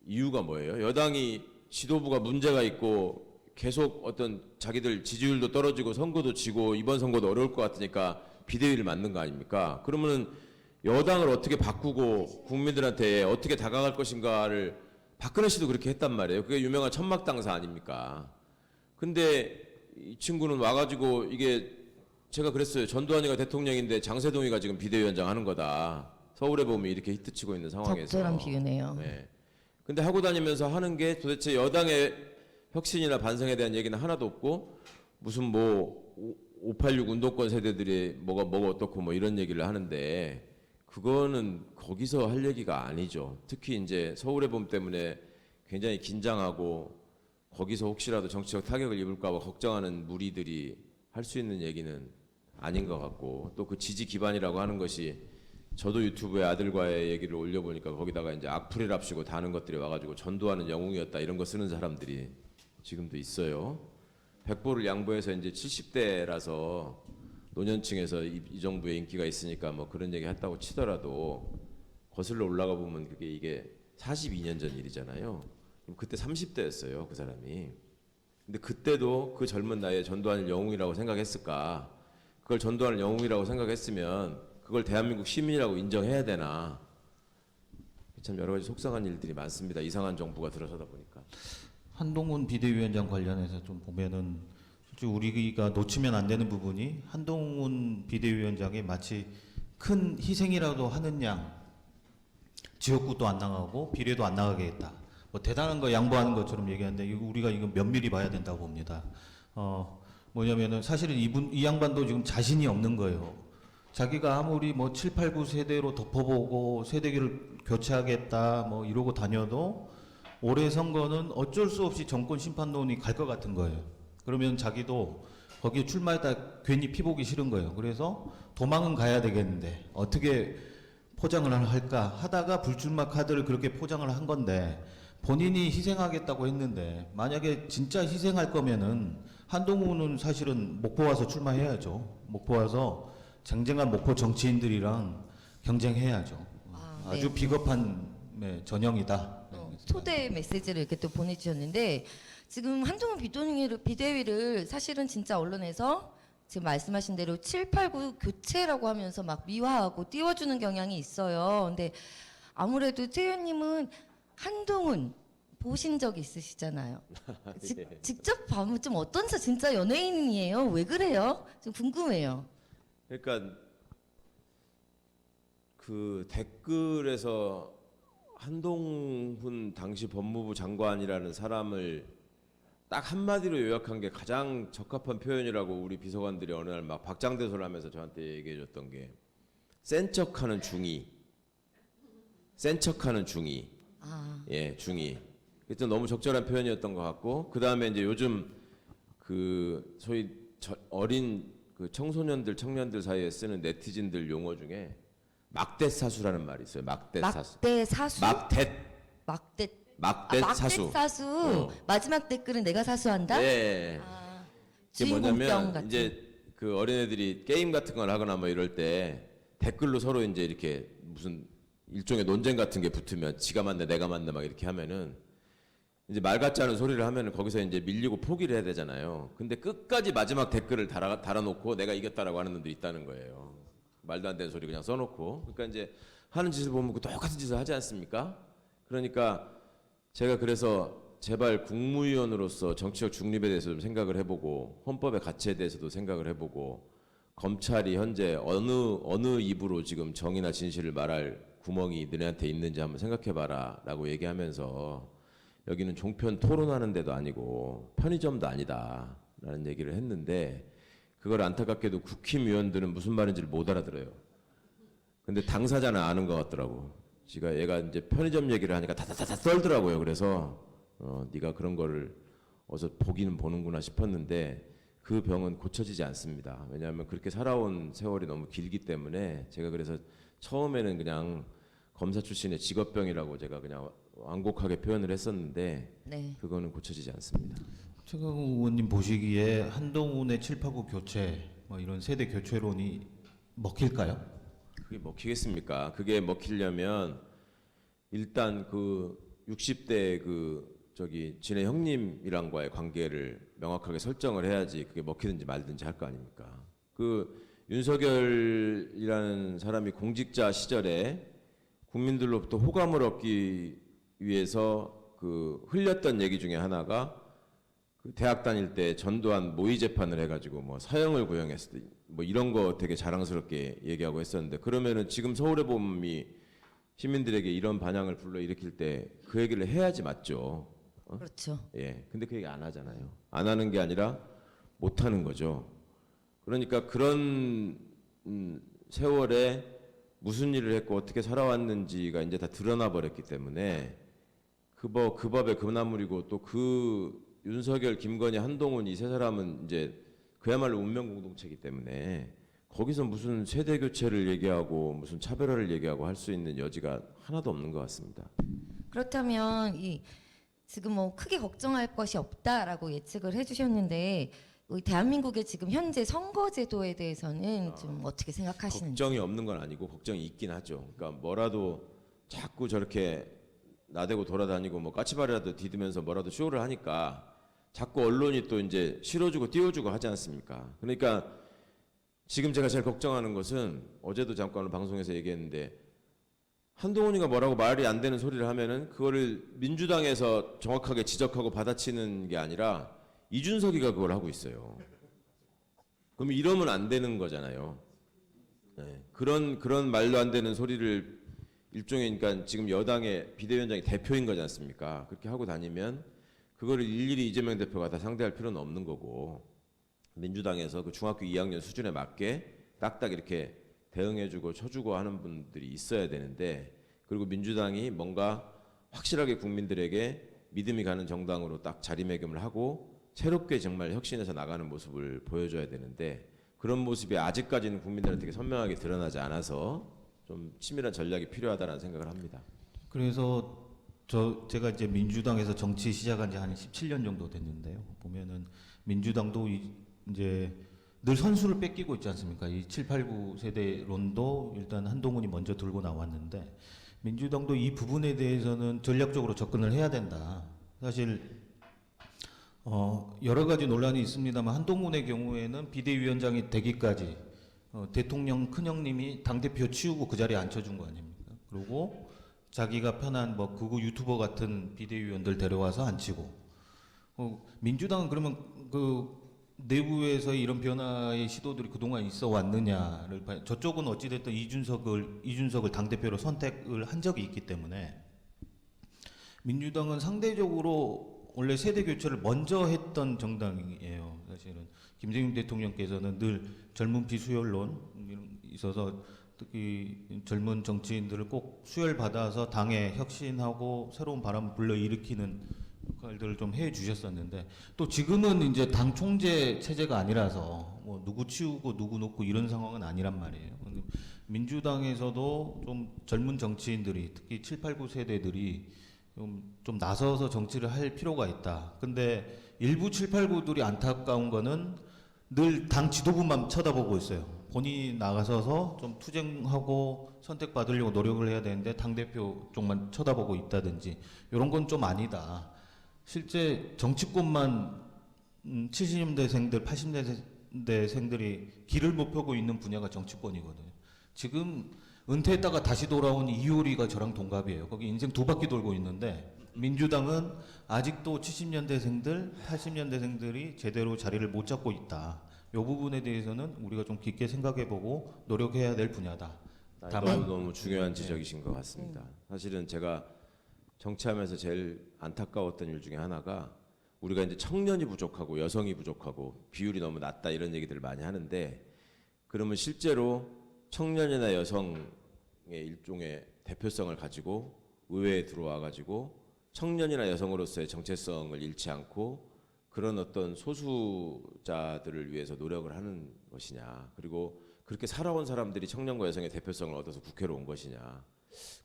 이유가 뭐예요? 여당이 지도부가 문제가 있고 계속 어떤 자기들 지지율도 떨어지고 선거도 지고 이번 선거도 어려울 것 같으니까 비대위를 만든 거 아닙니까? 그러면은 여당을 어떻게 바꾸고 국민들한테 어떻게 다가갈 것인가를 박근혜 씨도 그렇게 했단 말이에요. 그게 유명한 천막당사 아닙니까? 근데 이 친구는 와가지고 이게 제가 그랬어요. 전두환이가 대통령인데 장세동이가 지금 비대위원장 하는 거다. 서울에 보면 이렇게 히트치고 있는 상황에서. 적절한 비유네요. 네. 근데 하고 다니면서 하는 게 도대체 여당의 혁신이나 반성에 대한 얘기는 하나도 없고 무슨 뭐 586 운동권 세대들이 뭐가 어떻고 뭐 이런 얘기를 하는데 그거는 거기서 할 얘기가 아니죠. 특히 이제 서울의 봄 때문에 굉장히 긴장하고 거기서 혹시라도 정치적 타격을 입을까 봐 걱정하는 무리들이 할 수 있는 얘기는 아닌 것 같고 또 그 지지 기반이라고 하는 것이 저도 유튜브에 아들과의 얘기를 올려보니까 거기다가 이제 악플이랍시고 다는 것들이 와가지고 전두환은 영웅이었다 이런 거 쓰는 사람들이 지금도 있어요. 백보를 양보해서 이제 70대라서 노년층에서 이 정부의 인기가 있으니까 뭐 그런 얘기 했다고 치더라도 거슬러 올라가 보면 그게 이게 42년 전 일이잖아요. 그때 30대였어요, 그 사람이. 근데 그때도 그 젊은 나이에 전두환을 영웅이라고 생각했을까? 그걸 전두환을 영웅이라고 생각했으면 그걸 대한민국 시민이라고 인정해야 되나? 참 여러 가지 속상한 일들이 많습니다. 이상한 정부가 들어서다 보니까. 한동훈 비대위원장 관련해서 좀 보면은 솔직히 우리가 놓치면 안 되는 부분이 한동훈 비대위원장이 마치 큰 희생이라도 하는 양 지역구도 안 나가고 비례도 안 나가게 했다. 뭐 대단한 거 양보하는 것처럼 얘기하는데 이거 우리가 이거 면밀히 봐야 된다고 봅니다. 뭐냐면은 사실은 이 양반도 지금 자신이 없는 거예요. 자기가 아무리 뭐 7, 8, 9 세대로 덮어보고 세대기를 교체하겠다 뭐 이러고 다녀도 올해 선거는 어쩔 수 없이 정권 심판론이 갈 것 같은 거예요. 그러면 자기도 거기에 출마했다 괜히 피보기 싫은 거예요. 그래서 도망은 가야 되겠는데 어떻게 포장을 할까 하다가 불출마 카드를 그렇게 포장을 한 건데 본인이 희생하겠다고 했는데 만약에 진짜 희생할 거면은 한동훈은 사실은 목포 와서 출마해야죠. 목포 와서 쟁쟁한 목포 정치인들이랑 경쟁해야죠. 네. 아주 비겁한 전형이다. 초대 메시지를 이렇게 또 보내주셨는데 지금 한동훈 비대위를 사실은 진짜 언론에서 지금 말씀하신 대로 7, 8, 9 교체라고 하면서 막 미화하고 띄워주는 경향이 있어요. 근데 아무래도 최 의원님은 한동훈 보신 적 있으시잖아요. 직접 보면 좀 어떤지 진짜 연예인이에요? 왜 그래요? 좀 궁금해요. 그러니까 그 댓글에서 한동훈 당시 법무부 장관이라는 사람을 딱 한마디로 요약한 게 가장 적합한 표현이라고 우리 비서관들이 어느 날 막 박장대소를 하면서 저한테 얘기해 줬던 게 센 척하는 중이. 예, 중이. 그때 너무 적절한 표현이었던 것 같고 그다음에 이제 요즘 그 소위 어린 그 청년들 사이에 쓰는 네티즌들 용어 중에 막대사수라는 말이 있어요. 막대사수. 막대사수? 막대사수. 막대사수. 마지막 댓글은 내가 사수한다? 네. 이게 주인공병 뭐냐면 같은. 이제 그 어린애들이 게임 같은 걸 하거나 뭐 이럴 때 댓글로 서로 이제 이렇게 무슨 일종의 논쟁 같은 게 붙으면 지가 맞네 내가 맞네 막 이렇게 하면은 이제 말 같지 않은 소리를 하면은 거기서 이제 밀리고 포기를 해야 되잖아요. 근데 끝까지 마지막 댓글을 달아놓고 내가 이겼다라고 하는 놈들이 있다는 거예요. 말도 안 되는 소리 그냥 써놓고. 그러니까 이제 하는 짓을 보면 그 똑같은 짓을 하지 않습니까? 그러니까 제가 그래서 제발 국무위원으로서 정치적 중립에 대해서 좀 생각을 해보고 헌법의 가치에 대해서도 생각을 해보고 검찰이 현재 어느 입으로 지금 정의나 진실을 말할 구멍이 너네한테 있는지 한번 생각해봐라라고 얘기하면서 여기는 종편 토론하는 데도 아니고 편의점도 아니다라는 얘기를 했는데 그걸 안타깝게도 국힘위원들은 무슨 말인지를 못 알아들어요. 근데 당사자는 아는 것 같더라고. 얘가 이제 편의점 얘기를 하니까 다다다다 떨더라고요. 그래서 네가 그런 거를 어서 보기는 보는구나 싶었는데 그 병은 고쳐지지 않습니다. 왜냐하면 그렇게 살아온 세월이 너무 길기 때문에 제가 그래서 처음에는 그냥 검사 출신의 직업병이라고 제가 그냥 완곡하게 표현을 했었는데 네. 그거는 고쳐지지 않습니다. 최강욱 의원님 보시기에 한동훈의 789 교체 뭐 이런 세대 교체론이 먹힐까요? 그게 먹히겠습니까? 그게 먹히려면 일단 그 60대 지네 형님이랑과의 관계를 명확하게 설정을 해야지 그게 먹히든지 말든지 할 거 아닙니까? 그 윤석열이라는 사람이 공직자 시절에 국민들로부터 호감을 얻기 위해서 그 흘렸던 얘기 중에 하나가 그 대학 다닐 때 전두환 모의 재판을 해가지고 뭐 사형을 구형했을 때 뭐 이런 거 되게 자랑스럽게 얘기하고 했었는데 그러면은 지금 서울의 봄이 시민들에게 이런 반향을 불러일으킬 때 그 얘기를 해야지 맞죠. 그렇죠. 예. 근데 그 얘기 안 하잖아요. 안 하는 게 아니라 못 하는 거죠. 그러니까 그런 세월에 무슨 일을 했고 어떻게 살아왔는지가 이제 다 드러나 버렸기 때문에 그 법의 그나물이고 또 그 윤석열, 김건희, 한동훈 이 세 사람은 이제 그야말로 운명 공동체이기 때문에 거기서 무슨 세대 교체를 얘기하고 무슨 차별화를 얘기하고 할 수 있는 여지가 하나도 없는 것 같습니다. 그렇다면 지금 뭐 크게 걱정할 것이 없다라고 예측을 해주셨는데 우리 대한민국의 지금 현재 선거제도에 대해서는 좀 어떻게 생각하시는지? 걱정이 없는 건 아니고 걱정이 있긴 하죠. 그러니까 뭐라도 자꾸 저렇게 나대고 돌아다니고 뭐 까치발이라도 디디면서 뭐라도 쇼를 하니까 자꾸 언론이 또 이제 실어주고 띄워주고 하지 않습니까? 그러니까 지금 제가 제일 걱정하는 것은 어제도 잠깐 방송에서 얘기했는데 한동훈이가 뭐라고 말이 안 되는 소리를 하면은 그거를 민주당에서 정확하게 지적하고 받아치는 게 아니라 이준석이가 그걸 하고 있어요. 그럼 이러면 안 되는 거잖아요. 네. 그런 말도 안 되는 소리를 일종의 그러니까 지금 여당의 비대위원장이 대표인 거지 않습니까? 그렇게 하고 다니면 그거를 일일이 이재명 대표가 다 상대할 필요는 없는 거고 민주당에서 그 중학교 2학년 수준에 맞게 딱딱 이렇게 대응해주고 쳐주고 하는 분들이 있어야 되는데 그리고 민주당이 뭔가 확실하게 국민들에게 믿음이 가는 정당으로 딱 자리매김을 하고 새롭게 정말 혁신해서 나가는 모습을 보여줘야 되는데 그런 모습이 아직까지는 국민들한테 선명하게 드러나지 않아서 좀 치밀한 전략이 필요하다는 생각을 합니다. 그래서 제가 이제 민주당에서 정치 시작한 지 한 17년 정도 됐는데요. 보면은 민주당도 이제 늘 선수를 뺏기고 있지 않습니까? 이 7, 8, 9 세대론도 일단 한동훈이 먼저 들고 나왔는데 민주당도 이 부분에 대해서는 전략적으로 접근을 해야 된다. 사실 여러 가지 논란이 있습니다만 한동훈의 경우에는 비대위원장이 되기까지 대통령 큰형님이 당대표 치우고 그 자리에 앉혀준 거 아닙니까? 그리고 자기가 편한 뭐 극우 유튜버 같은 비대위원들 데려와서 앉히고 민주당은 그러면 그 내부에서 이런 변화의 시도들이 그동안 있어 왔느냐를 저쪽은 어찌됐든 이준석을 당대표로 선택을 한 적이 있기 때문에 민주당은 상대적으로 원래 세대 교체를 먼저 했던 정당이에요. 사실은 김대중 대통령께서는 늘 젊은 피 수혈론 있어서 특히 젊은 정치인들을 꼭 수혈받아서 당에 혁신하고 새로운 바람을 불러일으키는 역할들을 좀 해주셨었는데 또 지금은 이제 당 총재 체제가 아니라서 뭐 누구 치우고 누구 놓고 이런 상황은 아니란 말이에요. 민주당에서도 좀 젊은 정치인들이 특히 7, 8, 9 세대들이 좀 나서서 정치를 할 필요가 있다. 근데 일부 7, 8, 9들이 안타까운 거는 늘 당 지도부만 쳐다보고 있어요. 본인이 나가서서 좀 투쟁하고 선택받으려고 노력을 해야 되는데 당대표 쪽만 쳐다보고 있다든지 이런 건 좀 아니다. 실제 정치권만 70년대생들, 80년대생들이 길을 못 펴고 있는 분야가 정치권이거든요. 지금 은퇴했다가 다시 돌아온 이효리가 저랑 동갑이에요. 거기 인생 두 바퀴 돌고 있는데 민주당은 아직도 70년대생들, 80년대생들이 제대로 자리를 못 잡고 있다. 이 부분에 대해서는 우리가 좀 깊게 생각해보고 노력해야 될 분야다. 다만 너무 중요한 지적이신 것 같습니다. 사실은 제가 정치하면서 제일 안타까웠던 일 중에 하나가 우리가 이제 청년이 부족하고 여성이 부족하고 비율이 너무 낮다 이런 얘기들을 많이 하는데 그러면 실제로 청년이나 여성의 일종의 대표성을 가지고 의회에 들어와 가지고 청년이나 여성으로서의 정체성을 잃지 않고 그런 어떤 소수자들을 위해서 노력을 하는 것이냐, 그리고 그렇게 살아온 사람들이 청년과 여성의 대표성을 얻어서 국회로 온 것이냐,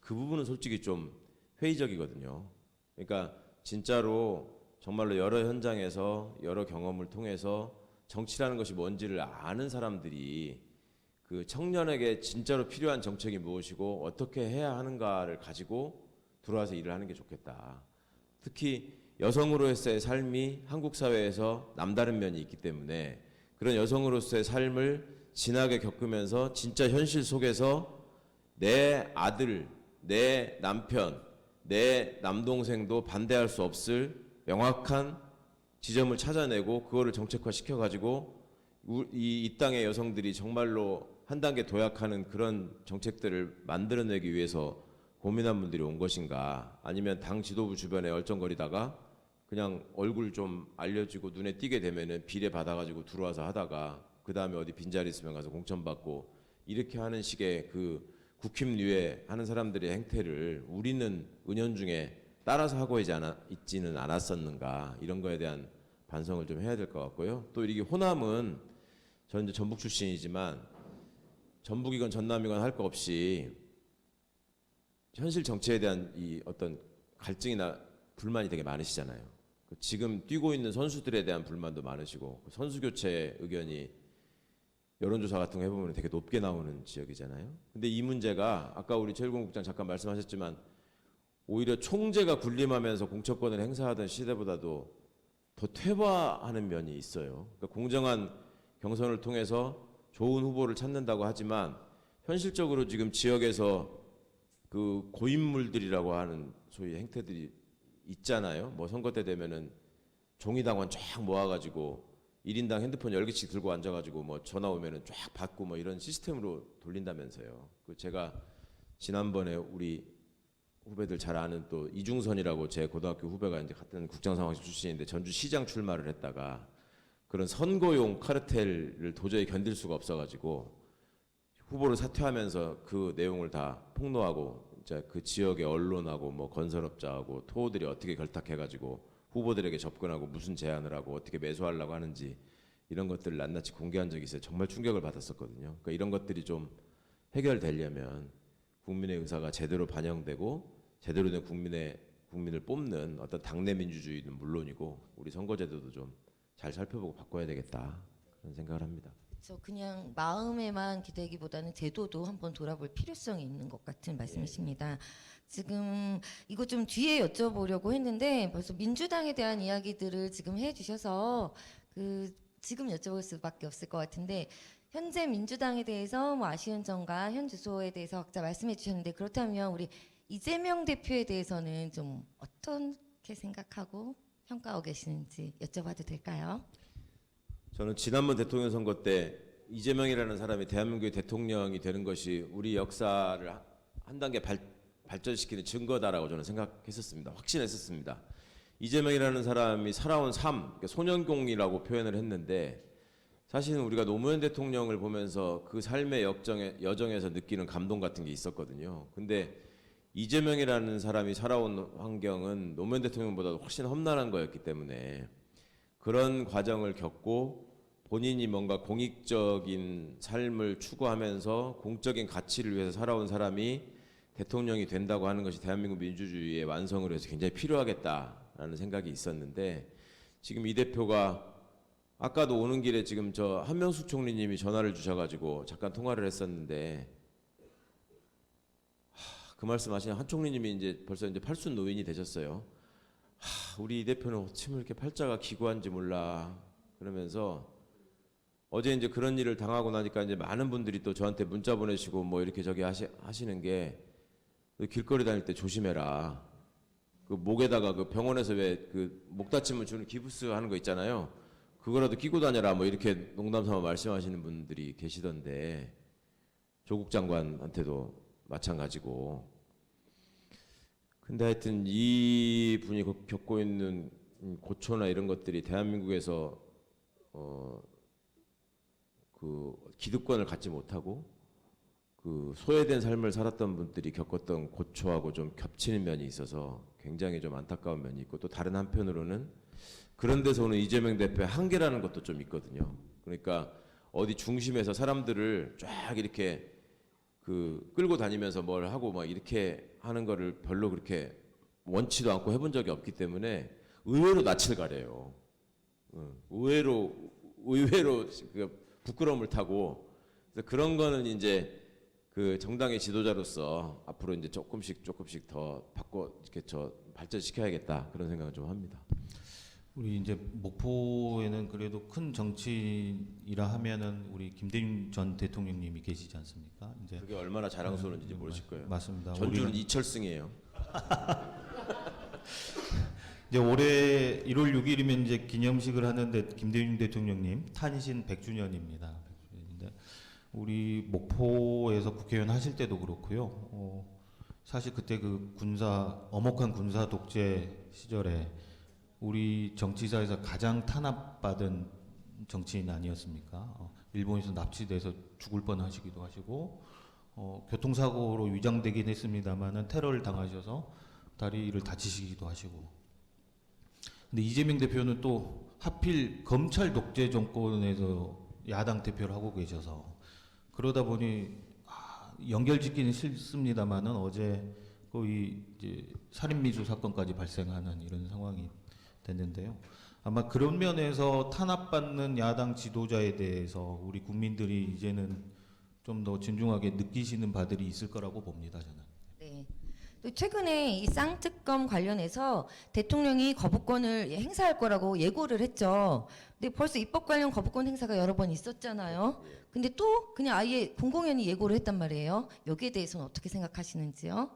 그 부분은 솔직히 좀 회의적이거든요. 그러니까 진짜로 정말로 여러 현장에서 여러 경험을 통해서 정치라는 것이 뭔지를 아는 사람들이 그 청년에게 진짜로 필요한 정책이 무엇이고 어떻게 해야 하는가를 가지고 들어와서 일을 하는 게 좋겠다. 특히 여성으로서의 삶이 한국 사회에서 남다른 면이 있기 때문에 그런 여성으로서의 삶을 진하게 겪으면서 진짜 현실 속에서 내 아들, 내 남편, 내 남동생도 반대할 수 없을 명확한 지점을 찾아내고 그거를 정책화 시켜가지고 이 땅의 여성들이 정말로 한 단계 도약하는 그런 정책들을 만들어내기 위해서 고민한 분들이 온 것인가, 아니면 당 지도부 주변에 얼쩡거리다가 그냥 얼굴 좀 알려지고 눈에 띄게 되면은 비례 받아가지고 들어와서 하다가 그 다음에 어디 빈자리 있으면 가서 공천받고 이렇게 하는 식의 그 국힘류에 하는 사람들의 행태를 우리는 은연중에 따라서 하고 있지는 않았었는가, 이런 거에 대한 반성을 좀 해야 될 것 같고요. 또 이게 호남은 저는 이제 전북 출신이지만 전북이건 전남이건 할 거 없이 현실 정치에 대한 이 어떤 갈증이나 불만이 되게 많으시잖아요. 지금 뛰고 있는 선수들에 대한 불만도 많으시고 선수 교체 의견이 여론조사 같은 거 해보면 되게 높게 나오는 지역이잖아요. 근데 이 문제가 아까 우리 최일공 국장 잠깐 말씀하셨지만 오히려 총재가 군림하면서 공천권을 행사하던 시대보다도 더 퇴화하는 면이 있어요. 그러니까 공정한 경선을 통해서 좋은 후보를 찾는다고 하지만 현실적으로 지금 지역에서 그 고인물들이라고 하는 소위 행태들이 있잖아요. 뭐 선거 때 되면은 종이당원 쫙 모아가지고 1인당 핸드폰 10개씩 들고 앉아가지고 뭐 전화 오면은 쫙 받고 뭐 이런 시스템으로 돌린다면서요. 그 제가 지난번에 우리 후배들 잘 아는 또 이중선이라고 제 고등학교 후배가 이제 같은 국정상황실 출신인데 전주시장 출마를 했다가 그런 선거용 카르텔을 도저히 견딜 수가 없어가지고 후보를 사퇴하면서 그 내용을 다 폭로하고 이제 그 지역의 언론하고 뭐 건설업자하고 토호들이 어떻게 결탁해가지고 후보들에게 접근하고 무슨 제안을 하고 어떻게 매수하려고 하는지 이런 것들을 낱낱이 공개한 적이 있어요. 정말 충격을 받았었거든요. 그러니까 이런 것들이 좀 해결되려면 국민의 의사가 제대로 반영되고 제대로 된 국민을 뽑는 어떤 당내 민주주의는 물론이고 우리 선거제도도 좀 잘 살펴보고 바꿔야 되겠다 그런 생각을 합니다. 저 그냥 마음에만 기대기보다는 제도도 한번 돌아볼 필요성이 있는 것 같은 말씀이십니다. 지금 이거 좀 뒤에 여쭤보려고 했는데 벌써 민주당에 대한 이야기들을 지금 해주셔서 그 지금 여쭤볼 수밖에 없을 것 같은데 현재 민주당에 대해서 뭐 아쉬운 점과 현 주소에 대해서 각자 말씀해 주셨는데 그렇다면 우리 이재명 대표에 대해서는 좀 어떻게 생각하고 평가하고 계시는지 여쭤봐도 될까요? 저는 지난번 대통령 선거 때 이재명이라는 사람이 대한민국의 대통령이 되는 것이 우리 역사를 한 단계 발전시키는 증거다라고 저는 생각했었습니다. 확신했었습니다. 이재명이라는 사람이 살아온 삶, 그러니까 소년공이라고 표현을 했는데 사실은 우리가 노무현 대통령을 보면서 그 삶의 여정에서 느끼는 감동 같은 게 있었거든요. 근데 이재명이라는 사람이 살아온 환경은 노무현 대통령보다 훨씬 험난한 거였기 때문에 그런 과정을 겪고 본인이 뭔가 공익적인 삶을 추구하면서 공적인 가치를 위해서 살아온 사람이 대통령이 된다고 하는 것이 대한민국 민주주의의 완성을 위해서 굉장히 필요하겠다라는 생각이 있었는데 지금 이 대표가 아까도 오는 길에 지금 저 한명숙 총리님이 전화를 주셔가지고 잠깐 통화를 했었는데 그 말씀하신 한 총리님이 이제 벌써 이제 팔순 노인이 되셨어요. 우리 이 대표는 어쩜 이렇게 팔자가 기구한지 몰라 그러면서 어제 이제 그런 일을 당하고 나니까 이제 많은 분들이 또 저한테 문자 보내시고 뭐 이렇게 저기 하시는 게 길거리 다닐 때 조심해라. 그 목에다가 그 병원에서 왜 그 목 다치면 주는 기부스 하는 거 있잖아요. 그거라도 끼고 다녀라 뭐 이렇게 농담삼아 말씀하시는 분들이 계시던데 조국 장관한테도 마찬가지고. 근데 하여튼 이 분이 겪고 있는 고초나 이런 것들이 대한민국에서 그 기득권을 갖지 못하고 그 소외된 삶을 살았던 분들이 겪었던 고초하고 좀 겹치는 면이 있어서 굉장히 좀 안타까운 면이 있고 또 다른 한편으로는 그런 데서 오는 이재명 대표의 한계라는 것도 좀 있거든요. 그러니까 어디 중심에서 사람들을 쫙 이렇게 그 끌고 다니면서 뭘 하고 막 이렇게 하는 거를 별로 그렇게 원치도 않고 해본 적이 없기 때문에 의외로 낯을 가려요. 의외로 그 부끄러움을 타고 그래서 그런 거는 이제 그 정당의 지도자로서 앞으로 이제 조금씩 더 바꿔 이렇게 저 발전시켜야겠다 그런 생각을 좀 합니다. 우리 이제 목포에는 그래도 큰 정치인이라 하면은 우리 김대중 전 대통령님이 계시지 않습니까? 이제 그게 얼마나 자랑스러운지 모르실 거예요. 맞습니다. 전주는 우리는 이철승이에요. 이제 올해 1월 6일이면 이제 기념식을 하는데 김대중 대통령님 탄신 100주년입니다. 100주년인데 우리 목포에서 국회의원 하실 때도 그렇고요. 사실 그때 그 엄혹한 군사 독재 시절에 우리 정치사에서 가장 탄압받은 정치인 아니었습니까? 일본에서 납치돼서 죽을 뻔하시기도 하시고 교통사고로 위장되긴 했습니다만은 테러를 당하셔서 다리를 다치시기도 하시고. 근데 이재명 대표는 또 하필 검찰 독재 정권에서 야당 대표를 하고 계셔서 그러다 보니 연결짓기는 싫습니다만은 어제 거의 이제 살인미수 사건까지 발생하는 이런 상황이 됐는데요. 아마 그런 면에서 탄압받는 야당 지도자에 대해서 우리 국민들이 이제는 좀 더 진중하게 느끼시는 바들이 있을 거라고 봅니다, 저는. 네. 또 최근에 이 쌍특검 관련해서 대통령이 거부권을 행사할 거라고 예고를 했죠. 근데 벌써 입법 관련 거부권 행사가 여러 번 있었잖아요. 근데 또 그냥 아예 공공연히 예고를 했단 말이에요. 여기에 대해서는 어떻게 생각하시는지요?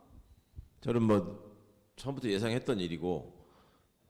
저는 뭐 처음부터 예상했던 일이고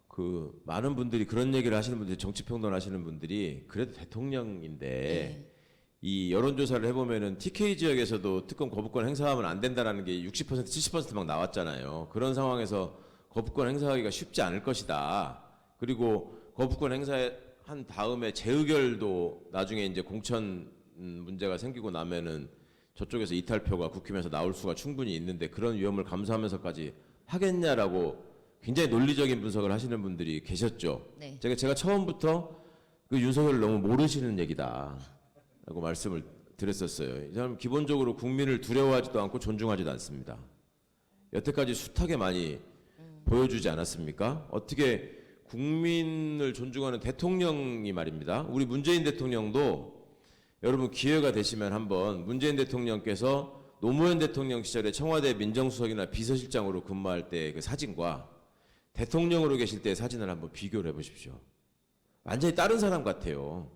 그 많은 분들이 그런 얘기를 하시는 분들이 정치평론 하시는 분들이 그래도 대통령인데 네. 이 여론조사를 해보면은 TK 지역에서도 특검 거부권 행사하면 안 된다라는 게 60% 70%막 나왔잖아요. 그런 상황에서 거부권 행사하기가 쉽지 않을 것이다. 그리고 거부권 행사한 다음에 재의결도 나중에 이제 공천 문제가 생기고 나면은 저쪽에서 이탈표가 국힘에서 나올 수가 충분히 있는데 그런 위험을 감수하면서까지 하겠냐라고 굉장히 논리적인 분석을 하시는 분들이 계셨죠. 네. 제가 처음부터 그 윤석열을 너무 모르시는 얘기다라고 말씀을 드렸었어요. 이 사람 기본적으로 국민을 두려워하지도 않고 존중하지도 않습니다. 여태까지 숱하게 많이 보여주지 않았습니까? 어떻게 국민을 존중하는 대통령이 말입니다. 우리 문재인 대통령도 여러분 기회가 되시면 한번 문재인 대통령께서 노무현 대통령 시절에 청와대 민정수석이나 비서실장으로 근무할 때 그 사진과 대통령으로 계실 때 사진을 한번 비교를 해보십시오. 완전히 다른 사람 같아요.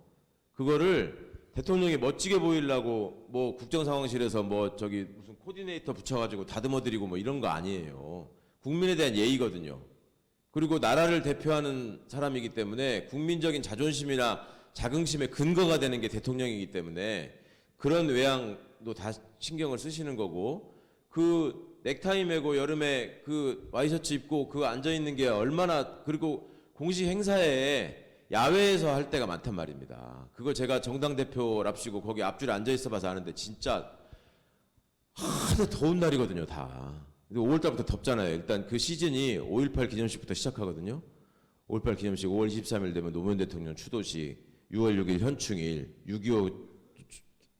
그거를 대통령이 멋지게 보이려고 뭐 국정상황실에서 뭐 저기 무슨 코디네이터 붙여가지고 다듬어드리고 뭐 이런 거 아니에요. 국민에 대한 예의거든요. 그리고 나라를 대표하는 사람이기 때문에 국민적인 자존심이나 자긍심의 근거가 되는 게 대통령이기 때문에 그런 외양도 다 신경을 쓰시는 거고 그 넥타이 메고 여름에 그 와이셔츠 입고 그 앉아 있는 게 얼마나 그리고 공식 행사에 야외에서 할 때가 많단 말입니다. 그거 제가 정당 대표랍시고 거기 앞줄에 앉아 있어 봐서 아는데 진짜 하도 더운 날이거든요, 다. 5월 달부터 덥잖아요. 일단 그 시즌이 5.18 기념식부터 시작하거든요. 5.18 기념식 5월 23일 되면 노무현 대통령 추도식, 6월 6일 현충일, 6.25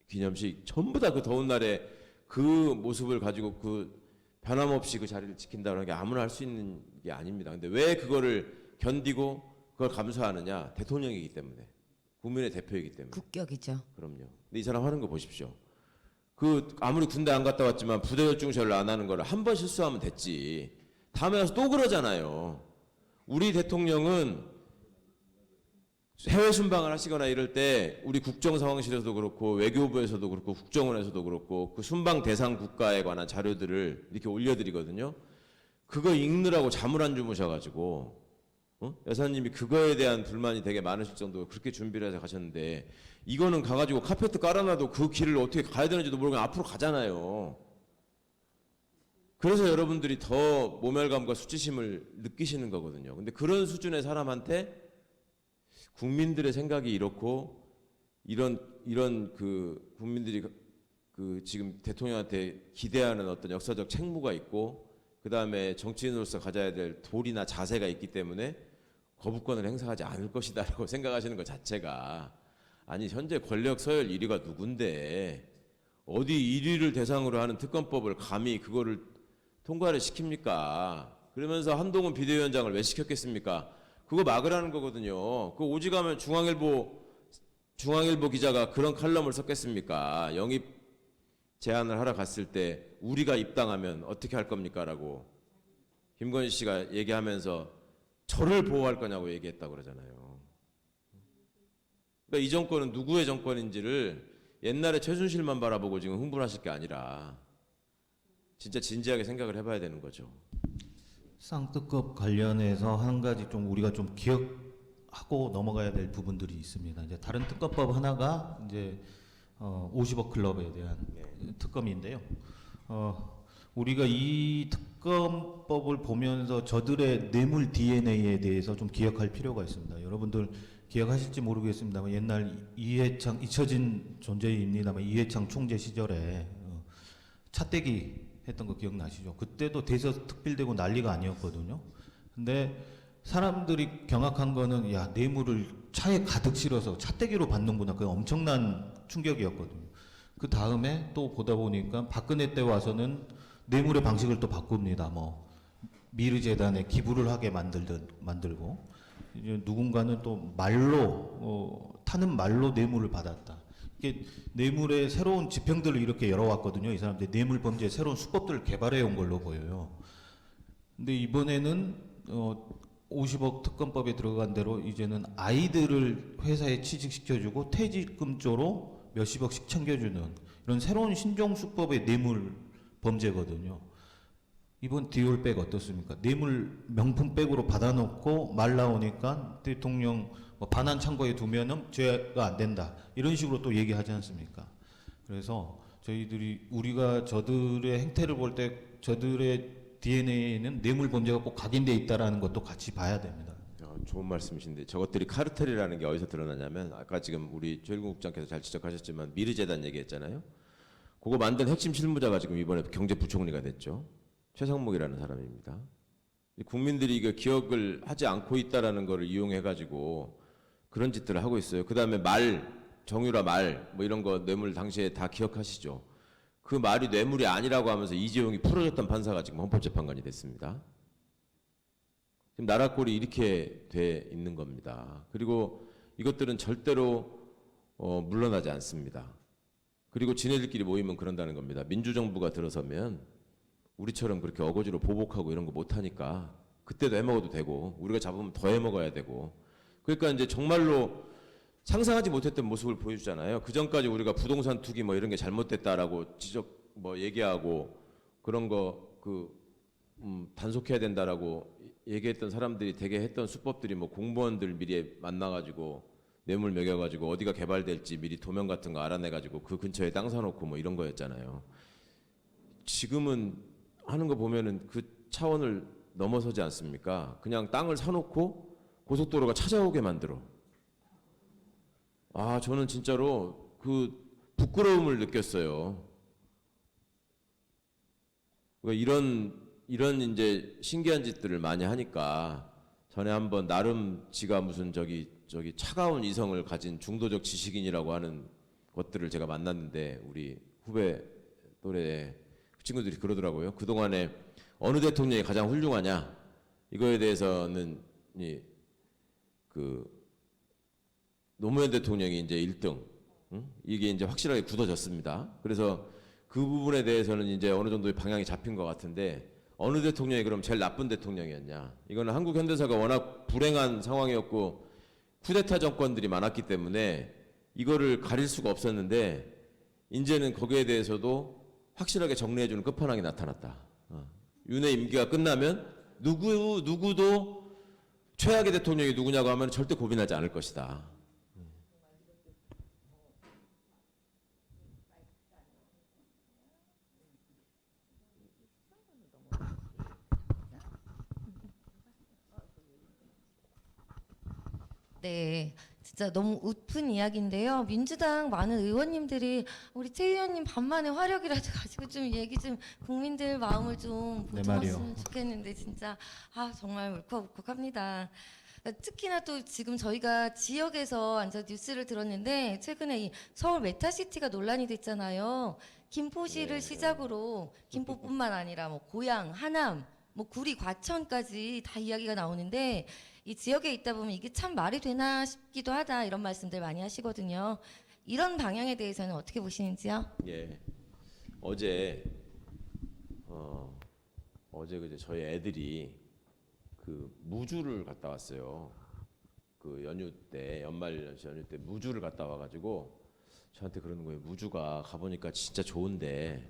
기념식 전부 다 그 더운 날에 그 모습을 가지고 그 변함없이 그 자리를 지킨다는 게 아무나 할 수 있는 게 아닙니다. 근데 왜 그거를 견디고 그걸 감수하느냐? 대통령이기 때문에. 국민의 대표이기 때문에. 국격이죠. 그럼요. 근데 이 사람 하는 거 보십시오. 그 아무리 군대 안 갔다 왔지만 부대 열중시를 안 하는 거를 한 번 실수하면 됐지. 다음에 가서 또 그러잖아요. 우리 대통령은 해외 순방을 하시거나 이럴 때 우리 국정상황실에서도 그렇고 외교부에서도 그렇고 국정원에서도 그렇고 그 순방 대상 국가에 관한 자료들을 이렇게 올려드리거든요. 그거 읽느라고 잠을 안 주무셔가지고 여사님이 그거에 대한 불만이 되게 많으실 정도로 그렇게 준비를 해서 가셨는데 이거는 가가지고 카페트 깔아놔도 그 길을 어떻게 가야 되는지도 모르고 그냥 앞으로 가잖아요. 그래서 여러분들이 더 모멸감과 수치심을 느끼시는 거거든요. 근데 그런 수준의 사람한테 국민들의 생각이 이렇고 이런 그 국민들이 그 지금 대통령한테 기대하는 어떤 역사적 책무가 있고 그 다음에 정치인으로서 가져야 될 도리나 자세가 있기 때문에 거부권을 행사하지 않을 것이다라고 생각하시는 것 자체가 아니 현재 권력 서열 1위가 누군데 어디 1위를 대상으로 하는 특검법을 감히 그거를 통과를 시킵니까? 그러면서 한동훈 비대위원장을 왜 시켰겠습니까? 그거 막으라는 거거든요. 그 오직하면 중앙일보 기자가 그런 칼럼을 썼겠습니까? 영입 제안을 하러 갔을 때 우리가 입당하면 어떻게 할 겁니까?라고 김건희 씨가 얘기하면서 저를 보호할 거냐고 얘기했다고 그러잖아요. 그러니까 이 정권은 누구의 정권인지를 옛날에 최순실만 바라보고 지금 흥분하실 게 아니라 진짜 진지하게 생각을 해봐야 되는 거죠. 쌍특급 관련해서 한 가지 좀 우리가 좀 기억하고 넘어가야 될 부분들이 있습니다. 이제 다른 특검법 하나가 이제 50억 클럽에 대한 특검인데요. 우리가 이 특검법을 보면서 저들의 뇌물 DNA에 대해서 좀 기억할 필요가 있습니다. 여러분들 기억하실지 모르겠습니다만 옛날 이해창 잊혀진 존재입니다만 이해창 총재 시절에 차떼기 했던 거 기억나시죠? 그때도 대서특필되고 난리가 아니었거든요. 근데 사람들이 경악한 거는 야 뇌물을 차에 가득 실어서 차떼기로 받는구나. 그 엄청난 충격이었거든요. 그 다음에 또 보다 보니까 박근혜 때 와서는 뇌물의 방식을 또 바꿉니다. 뭐 미르재단에 기부를 하게 만들고 이제 누군가는 또 말로 타는 말로 뇌물을 받았다. 이게 뇌물의 새로운 지평들을 이렇게 열어왔거든요. 이 사람들이 뇌물 범죄의 새로운 수법들을 개발해 온 걸로 보여요. 근데 이번에는 50억 특검법에 들어간 대로 이제는 아이들을 회사에 취직시켜주고 퇴직금 쪽으로 몇십억씩 챙겨주는 이런 새로운 신종 수법의 뇌물 범죄거든요. 이번 디올백 어떻습니까? 뇌물 명품백으로 받아놓고 말 나오니까 대통령 반환 창고에 두면은 죄가 안 된다. 이런 식으로 또 얘기하지 않습니까? 그래서 우리가 저들의 행태를 볼 때 저들의 DNA에는 뇌물 범죄가 꼭 각인돼 있다라는 것도 같이 봐야 됩니다. 좋은 말씀이신데 저것들이 카르텔이라는 게 어디서 드러나냐면 아까 지금 우리 조일구 국장께서 잘 지적하셨지만 미르재단 얘기했잖아요. 그거 만든 핵심 실무자가 지금 이번에 경제부총리가 됐죠. 최상목이라는 사람입니다. 국민들이 이거 기억을 하지 않고 있다라는 거를 이용해 가지고 그런 짓들을 하고 있어요. 그 다음에 정유라 뭐 이런 거 뇌물 당시에 다 기억하시죠. 그 말이 뇌물이 아니라고 하면서 이재용이 풀어줬던 판사가 지금 헌법재판관이 됐습니다. 지금 나라 꼴이 이렇게 돼 있는 겁니다. 그리고 이것들은 절대로 물러나지 않습니다. 그리고 지네들끼리 모이면 그런다는 겁니다. 민주정부가 들어서면 우리처럼 그렇게 어거지로 보복하고 이런 거 못하니까 그때도 해먹어도 되고 우리가 잡으면 더 해먹어야 되고 그러니까 이제 정말로 상상하지 못했던 모습을 보여주잖아요. 그 전까지 우리가 부동산 투기 뭐 이런 게 잘못됐다라고 얘기하고 그런 거 단속해야 된다라고 얘기했던 사람들이 되게 했던 수법들이 뭐 공무원들 미리 만나가지고 뇌물 먹여가지고 어디가 개발될지 미리 도면 같은 거 알아내가지고 그 근처에 땅 사놓고 뭐 이런 거였잖아요. 지금은 하는 거 보면은 그 차원을 넘어서지 않습니까? 그냥 땅을 사놓고 고속도로가 찾아오게 만들어. 저는 진짜로 그 부끄러움을 느꼈어요. 그러니까 이런 이제 신기한 짓들을 많이 하니까 전에 한번 나름 지가 무슨 저기 차가운 이성을 가진 중도적 지식인이라고 하는 것들을 제가 만났는데 우리 후배 또래 그 친구들이 그러더라고요. 그동안에 어느 대통령이 가장 훌륭하냐 이거에 대해서는 노무현 대통령이 이제 1등, 이게 이제 확실하게 굳어졌습니다. 그래서 그 부분에 대해서는 이제 어느 정도의 방향이 잡힌 것 같은데 어느 대통령이 그럼 제일 나쁜 대통령이었냐? 이거는 한국 현대사가 워낙 불행한 상황이었고 쿠데타 정권들이 많았기 때문에 이거를 가릴 수가 없었는데 이제는 거기에 대해서도 확실하게 정리해주는 끝판왕이 나타났다. 윤의 임기가 끝나면 누구도 최악의 대통령이 누구냐고 하면 절대 고민하지 않을 것이다. 네, 진짜 너무 웃픈 이야기인데요. 민주당 많은 의원님들이 우리 최 의원님 반만의 화력이라도 가지고 좀 얘기 좀 국민들 마음을 좀 네, 보듬었으면 말이요. 좋겠는데 진짜 정말 울컥울컥합니다. 특히나 또 지금 저희가 지역에서 앉아 뉴스를 들었는데 최근에 이 서울 메타시티가 논란이 됐잖아요. 김포시를 시작으로 김포뿐만 아니라 뭐 고양, 하남, 뭐 구리, 과천까지 다 이야기가 나오는데 이 지역에 있다 보면 이게 참 말이 되나 싶기도 하다 이런 말씀들 많이 하시거든요. 이런 방향에 대해서는 어떻게 보시는지요? 예. 어제 그제 저희 애들이 그 무주를 갔다 왔어요. 그 연휴 때 연말 연휴 때 무주를 갔다 와가지고 저한테 그러는 거예요. 무주가 가보니까 진짜 좋은데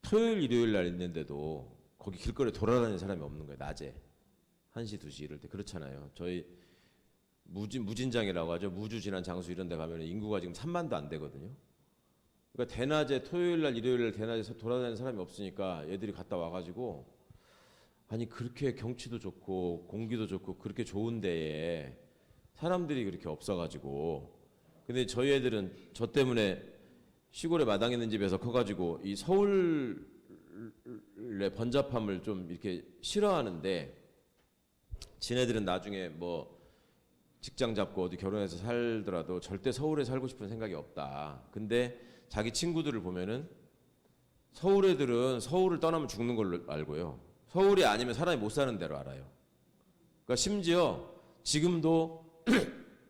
토요일 일요일 날 있는데도 거기 길거리에 돌아다니는 사람이 없는 거예요. 낮에 1시 2시 이럴 때 그렇잖아요. 저희 무진장이라고 하죠. 무주 지난 장수 이런 데 가면 인구가 지금 3만도 안 되거든요. 그러니까 대낮에 토요일 날 일요일 날 대낮에 돌아다니는 사람이 없으니까 얘들이 갔다 와가지고 아니 그렇게 경치도 좋고 공기도 좋고 그렇게 좋은 데에 사람들이 그렇게 없어가지고 근데 저희 애들은 저 때문에 시골에 마당 있는 집에서 커가지고 이 서울의 번잡함을 좀 이렇게 싫어하는데 지네들은 나중에 뭐 직장 잡고 어디 결혼해서 살더라도 절대 서울에 살고 싶은 생각이 없다. 근데 자기 친구들을 보면은 서울 애들은 서울을 떠나면 죽는 걸로 알고요. 서울이 아니면 사람이 못 사는 대로 알아요. 그러니까 심지어 지금도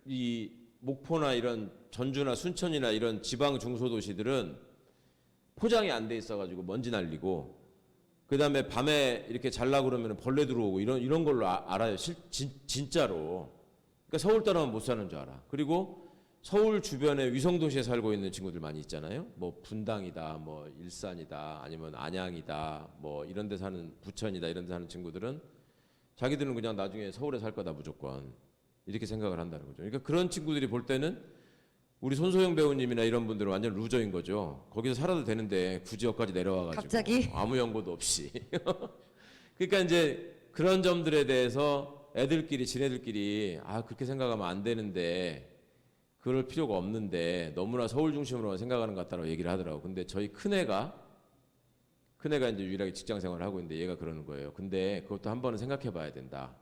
이 목포나 이런 전주나 순천이나 이런 지방 중소도시들은 포장이 안 돼 있어가지고 먼지 날리고 그 다음에 밤에 이렇게 잘라고 그러면 벌레 들어오고 이런 걸로 알아요. 진짜로. 그러니까 서울 떠나면 못 사는 줄 알아. 그리고 서울 주변에 위성도시에 살고 있는 친구들 많이 있잖아요. 뭐 분당이다, 뭐 일산이다, 아니면 안양이다, 뭐 이런 데 사는 부천이다 이런 데 사는 친구들은 자기들은 그냥 나중에 서울에 살 거다 무조건 이렇게 생각을 한다는 거죠. 그러니까 그런 친구들이 볼 때는 우리 손소영 배우님이나 이런 분들은 완전 루저인 거죠. 거기서 살아도 되는데 굳이 여기까지 내려와가지고 갑자기? 아무 연고도 없이. 그러니까 이제 그런 점들에 대해서 애들끼리 지네들끼리 그렇게 생각하면 안 되는데 그럴 필요가 없는데 너무나 서울 중심으로만 생각하는 것 같다고 얘기를 하더라고. 근데 저희 큰애가 이제 유일하게 직장 생활을 하고 있는데 얘가 그러는 거예요. 근데 그것도 한 번은 생각해 봐야 된다.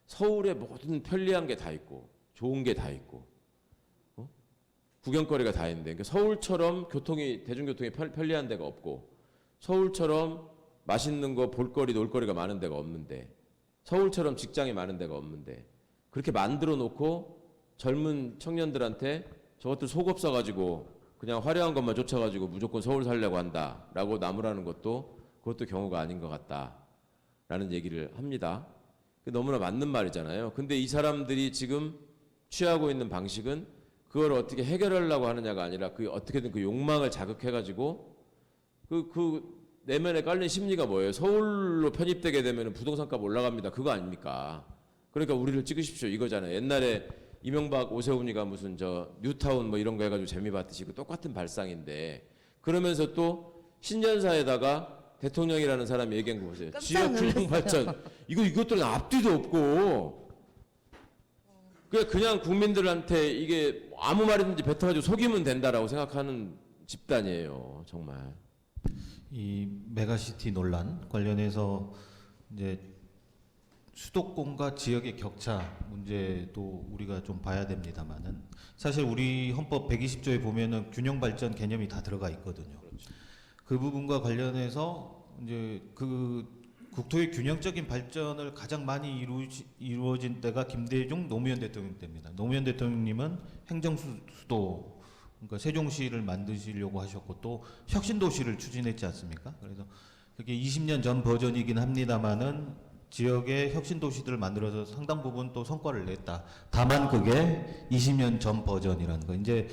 서울에 모든 편리한 게 다 있고 좋은 게 다 있고 구경거리가 다 있는데 그러니까 서울처럼 대중교통이 편리한 데가 없고 서울처럼 맛있는 거 볼거리 놀거리가 많은 데가 없는데 서울처럼 직장이 많은 데가 없는데 그렇게 만들어 놓고 젊은 청년들한테 저것들 속 없어가지고 그냥 화려한 것만 쫓아가지고 무조건 서울 살려고 한다라고 나무라는 그것도 경우가 아닌 것 같다라는 얘기를 합니다. 너무나 맞는 말이잖아요. 근데 이 사람들이 지금 취하고 있는 방식은 그걸 어떻게 해결하려고 하느냐가 아니라 그 어떻게든 그 욕망을 자극해가지고 그 내면에 깔린 심리가 뭐예요? 서울로 편입되게 되면 부동산값 올라갑니다. 그거 아닙니까? 그러니까 우리를 찍으십시오 이거잖아요. 옛날에 이명박 오세훈이가 무슨 저 뉴타운 뭐 이런 거 해가지고 재미 봤듯이 그 똑같은 발상인데 그러면서 또 신년사에다가 대통령이라는 사람이 얘기한 거 보세요. 깜짝 지역 균형 놀랐어요. 발전 이것들은 앞뒤도 없고 그냥 국민들한테 이게 아무 말이든지 뱉어가지고 속이면 된다라고 생각하는 집단이에요. 정말. 이 메가시티 논란 관련해서 이제 수도권과 지역의 격차 문제도 우리가 좀 봐야 됩니다만은 사실 우리 헌법 120조에 보면은 균형 발전 개념이 다 들어가 있거든요. 그 부분과 관련해서 이제 그 국토의 균형적인 발전을 가장 많이 이루어진 때가 김대중 노무현 대통령 때입니다. 노무현 대통령님은 행정수도 그러니까 세종시를 만드시려고 하셨고 또 혁신도시를 추진했지 않습니까? 그래서 그게 20년 전 버전이긴 합니다만은 지역의 혁신도시들을 만들어서 상당 부분 또 성과를 냈다. 다만 그게 20년 전 버전이라는 거. 이제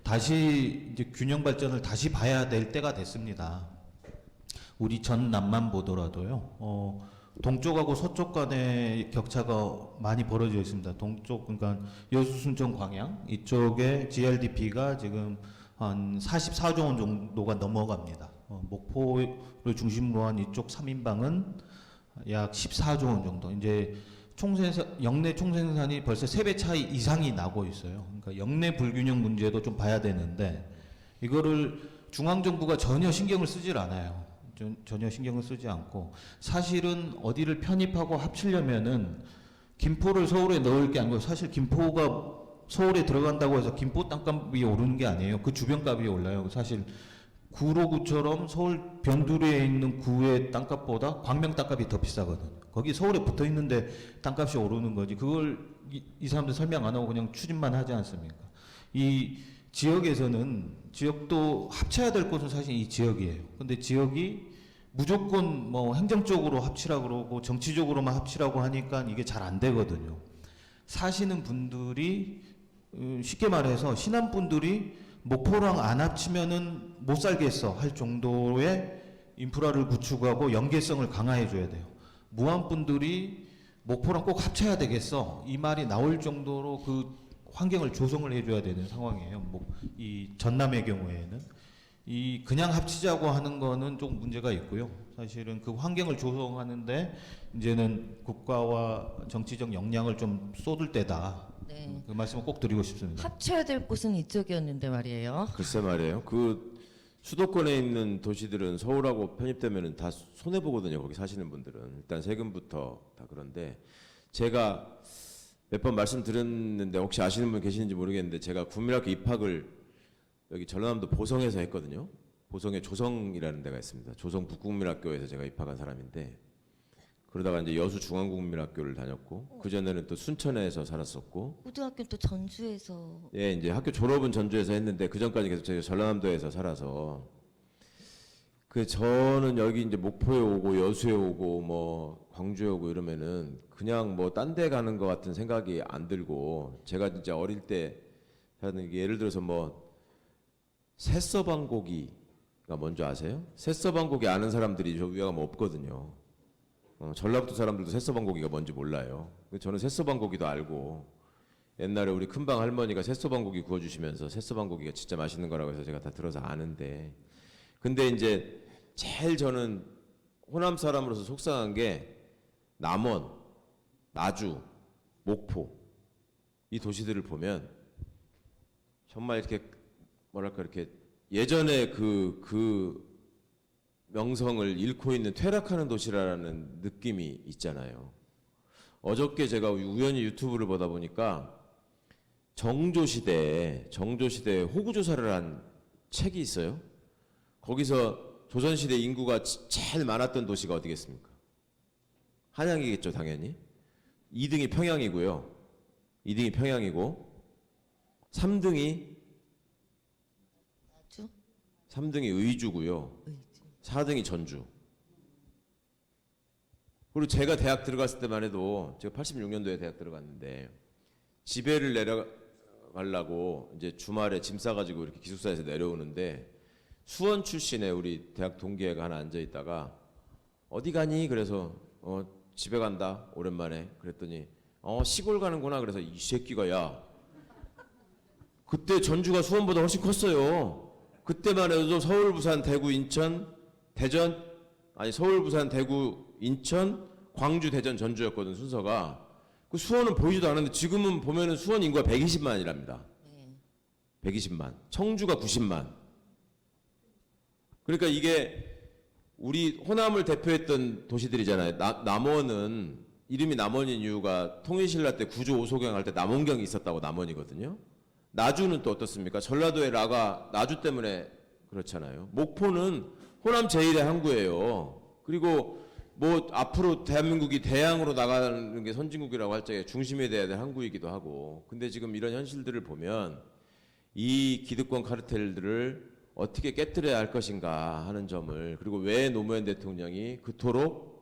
다시 이제 균형 발전을 다시 봐야 될 때가 됐습니다. 우리 전남만 보더라도요. 동쪽하고 서쪽 간의 격차가 많이 벌어져 있습니다. 동쪽 그러니까 여수 순천 광양 이쪽에 GRDP가 지금 한 44조 원 정도가 넘어갑니다. 목포를 중심으로 한 이쪽 3인방은 약 14조 원 정도. 이제 영내 총생산이 벌써 3배 차이 이상이 나고 있어요. 그러니까 영내 불균형 문제도 좀 봐야 되는데 이거를 중앙 정부가 전혀 신경을 쓰질 않아요. 전혀 신경을 쓰지 않고 사실은 어디를 편입하고 합치려면은 김포를 서울에 넣을 게 아니고 사실 김포가 서울에 들어간다고 해서 김포 땅값이 오르는 게 아니에요. 그 주변 값이 올라요. 사실 구로구처럼 서울 변두리에 있는 구의 땅값보다 광명 땅값이 더 비싸거든요. 거기 서울에 붙어 있는데 땅값이 오르는 거지. 그걸 이 사람들 설명 안 하고 그냥 추진만 하지 않습니까? 이 지역에서는 지역도 합쳐야 될 곳은 사실 이 지역이에요. 근데 지역이 무조건 뭐 행정적으로 합치라고 그러고 정치적으로만 합치라고 하니까 이게 잘 안 되거든요. 사시는 분들이 쉽게 말해서 신안 분들이 목포랑 안 합치면은 못 살겠어 할 정도의 인프라를 구축하고 연계성을 강화해 줘야 돼요. 무안 분들이 목포랑 꼭 합쳐야 되겠어 이 말이 나올 정도로 그 환경을 조성을 해줘야 되는 상황이에요. 이 전남의 경우에는 이 그냥 합치자고 하는 거는 좀 문제가 있고요. 사실은 그 환경을 조성하는데 이제는 국가와 정치적 역량을 좀 쏟을 때다. 네. 그 말씀을 꼭 드리고 싶습니다. 합쳐야 될 곳은 이쪽이었는데 말이에요. 글쎄 말이에요. 그 수도권에 있는 도시들은 서울하고 편입되면은 다 손해 보거든요. 거기 사시는 분들은 일단 세금부터 다 그런데 제가 몇 번 말씀드렸는데 혹시 아시는 분 계시는지 모르겠는데 제가 국민학교 입학을 여기 전라남도 보성에서 했거든요. 보성에 조성이라는 데가 있습니다. 조성 북국민학교에서 제가 입학한 사람인데 그러다가 이제 여수 중앙국민학교를 다녔고 그 전에는 또 순천에서 살았었고 고등학교는 또 전주에서. 예 이제 학교 졸업은 전주에서 했는데 그 전까지 계속 제가 전라남도에서 살아서 그 저는 여기 이제 목포에 오고 여수에 오고 뭐 광주에 오고 이러면은 그냥 뭐 딴 데 가는 것 같은 생각이 안 들고 제가 진짜 어릴 때 하는 게 예를 들어서 뭐 새서방고기가 뭔지 아세요? 새서방고기 아는 사람들이 저 위에 가면 없거든요. 전라북도 사람들도 새서방고기가 뭔지 몰라요. 저는 새서방고기도 알고 옛날에 우리 큰방 할머니가 새서방고기 구워주시면서 새서방고기가 진짜 맛있는 거라고 해서 제가 다 들어서 아는데 근데 이제 제일 저는 호남 사람으로서 속상한 게 남원, 나주, 목포 이 도시들을 보면 정말 이렇게 뭐랄까 이렇게 예전에 그 명성을 잃고 있는 퇴락하는 도시라는 느낌이 있잖아요. 어저께 제가 우연히 유튜브를 보다 보니까 정조시대에 호구조사를 한 책이 있어요. 거기서 조선시대 인구가 제일 많았던 도시가 어디겠습니까? 한양이겠죠, 당연히. 2등이 평양이고요. 2등이 평양이고 3등이 나주? 3등이 의주고요. 4등이 전주. 그리고 제가 대학 들어갔을 때만 해도 제가 86년도에 대학 들어갔는데 집에를 내려가려고 이제 주말에 짐 싸가지고 이렇게 기숙사에서 내려오는데 수원 출신의 우리 대학 동기애가 하나 앉아 있다가 어디 가니? 그래서 집에 간다 오랜만에 그랬더니 시골 가는구나 그래서 이 새끼가 야 그때 전주가 수원보다 훨씬 컸어요. 그때만 해도 서울, 부산, 대구, 인천, 대전 아니 서울, 부산, 대구, 인천, 광주, 대전, 전주였거든 순서가. 그 수원은 보이지도 않았는데 지금은 보면은 수원 인구가 120만이랍니다. 120만. 청주가 90만. 그러니까 이게 우리 호남을 대표했던 도시들이잖아요. 남원은 이름이 남원인 이유가 통일신라 때 구조 오소경 할 때 남원경이 있었다고 남원이거든요. 나주는 또 어떻습니까? 전라도의 라가 나주 때문에 그렇잖아요. 목포는 호남 제1의 항구예요. 그리고 뭐 앞으로 대한민국이 대양으로 나가는 게 선진국이라고 할 적에 중심이 돼야 될 항구이기도 하고, 근데 지금 이런 현실들을 보면 이 기득권 카르텔들을 어떻게 깨뜨려야 할 것인가 하는 점을, 그리고 왜 노무현 대통령이 그토록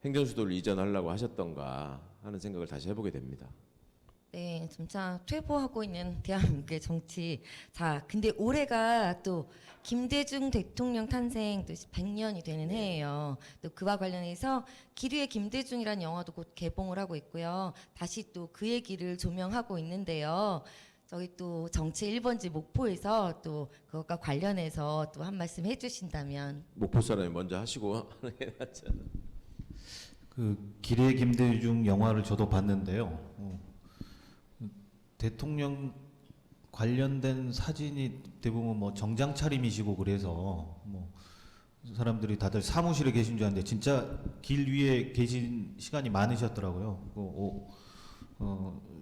행정수도를 이전하려고 하셨던가 하는 생각을 다시 해보게 됩니다. 네, 진짜 퇴보하고 있는 대한민국의 정치. 자, 근데 올해가 또 김대중 대통령 탄생 또 100년이 되는 해예요. 또 그와 관련해서 기류의 김대중이라는 영화도 곧 개봉을 하고 있고요. 다시 또 그 얘기를 조명하고 있는데요. 저희 또 정치 1번지 목포에서 또 그것과 관련해서 또 한 말씀 해주신다면. 목포 사람이 먼저 하시고 하는 게 낫잖아. 그 기레 김대중 영화를 저도 봤는데요. 대통령 관련된 사진이 대부분 뭐 정장 차림이시고 그래서 뭐 사람들이 다들 사무실에 계신 줄 알았는데 진짜 길 위에 계신 시간이 많으셨더라고요.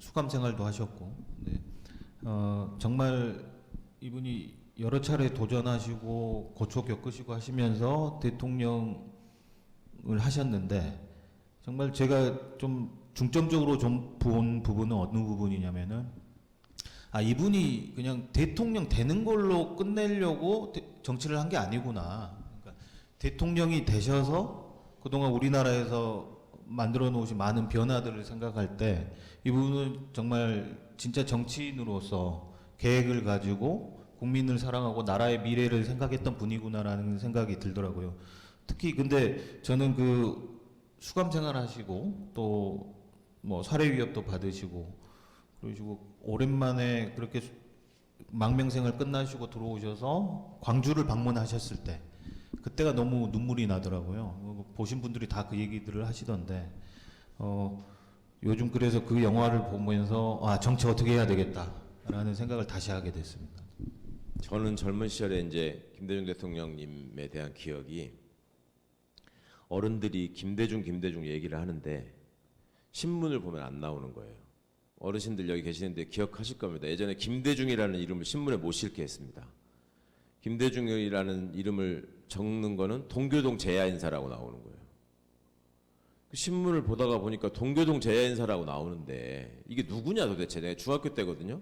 수감 생활도 하셨고, 네. 정말 이분이 여러 차례 도전하시고 고초 겪으시고 하시면서 대통령을 하셨는데, 정말 제가 좀 중점적으로 좀 본 부분은 어느 부분이냐면은, 이분이 그냥 대통령 되는 걸로 끝내려고 정치를 한 게 아니구나. 그러니까 대통령이 되셔서 그동안 우리나라에서 만들어 놓으신 많은 변화들을 생각할 때 이분은 정말 진짜 정치인으로서 계획을 가지고 국민을 사랑하고 나라의 미래를 생각했던 분이구나라는 생각이 들더라고요. 특히 근데 저는 그 수감 생활하시고 또 뭐 살해 위협도 받으시고 그러시고 오랜만에 그렇게 망명생활 끝나시고 들어오셔서 광주를 방문하셨을 때 그때가 너무 눈물이 나더라고요. 보신 분들이 다 그 얘기들을 하시던데, 요즘 그래서 그 영화를 보면서 정치 어떻게 해야 되겠다라는 생각을 다시 하게 됐습니다. 저는 젊은 시절에 이제 김대중 대통령님에 대한 기억이, 어른들이 김대중 얘기를 하는데 신문을 보면 안 나오는 거예요. 어르신들 여기 계시는데 기억하실 겁니다. 예전에 김대중이라는 이름을 신문에 못 실게 했습니다. 김대중이라는 이름을 적는 거는 동교동 제야인사라고 나오는 거예요. 그 신문을 보다가 보니까 동교동 제야인사라고 나오는데 이게 누구냐 도대체. 내가 중학교 때거든요.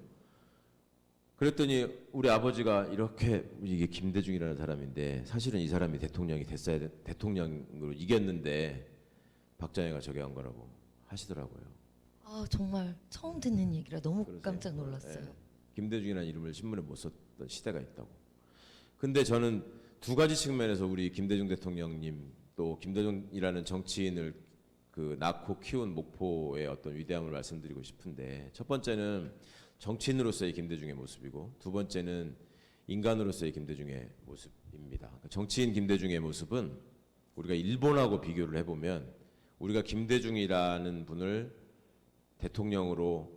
그랬더니 우리 아버지가 이렇게, 이게 김대중이라는 사람인데 사실은 이 사람이 대통령이 됐어야 돼, 대통령으로 이겼는데 박정희가 저기 한 거라고 하시더라고요. 정말 처음 듣는 얘기라 너무 그러세요? 깜짝 놀랐어요. 예. 김대중이라는 이름을 신문에 못 썼던 시대가 있다고. 근데 저는 두 가지 측면에서 우리 김대중 대통령님, 또 김대중이라는 정치인을 그 낳고 키운 목포의 어떤 위대함을 말씀드리고 싶은데, 첫 번째는 정치인으로서의 김대중의 모습이고, 두 번째는 인간으로서의 김대중의 모습입니다. 그러니까 정치인 김대중의 모습은 우리가 일본하고 비교를 해보면, 우리가 김대중이라는 분을 대통령으로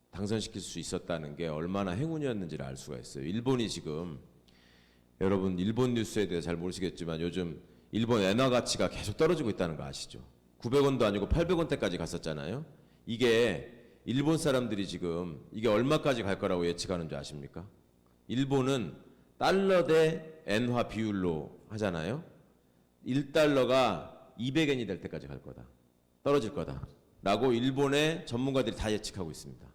당선시킬 수 있었다는 게 얼마나 행운이었는지를 알 수가 있어요. 일본이 지금, 여러분 일본 뉴스에 대해 잘 모르시겠지만 요즘 일본 엔화 가치가 계속 떨어지고 있다는 거 아시죠? 900원도 아니고 800원대까지 갔었잖아요. 이게 일본 사람들이 지금 이게 얼마까지 갈 거라고 예측하는 줄 아십니까? 일본은 달러 대 엔화 비율로 하잖아요. 1달러가 200엔이 될 때까지 갈 거다. 떨어질 거다. 라고 일본의 전문가들이 다 예측하고 있습니다.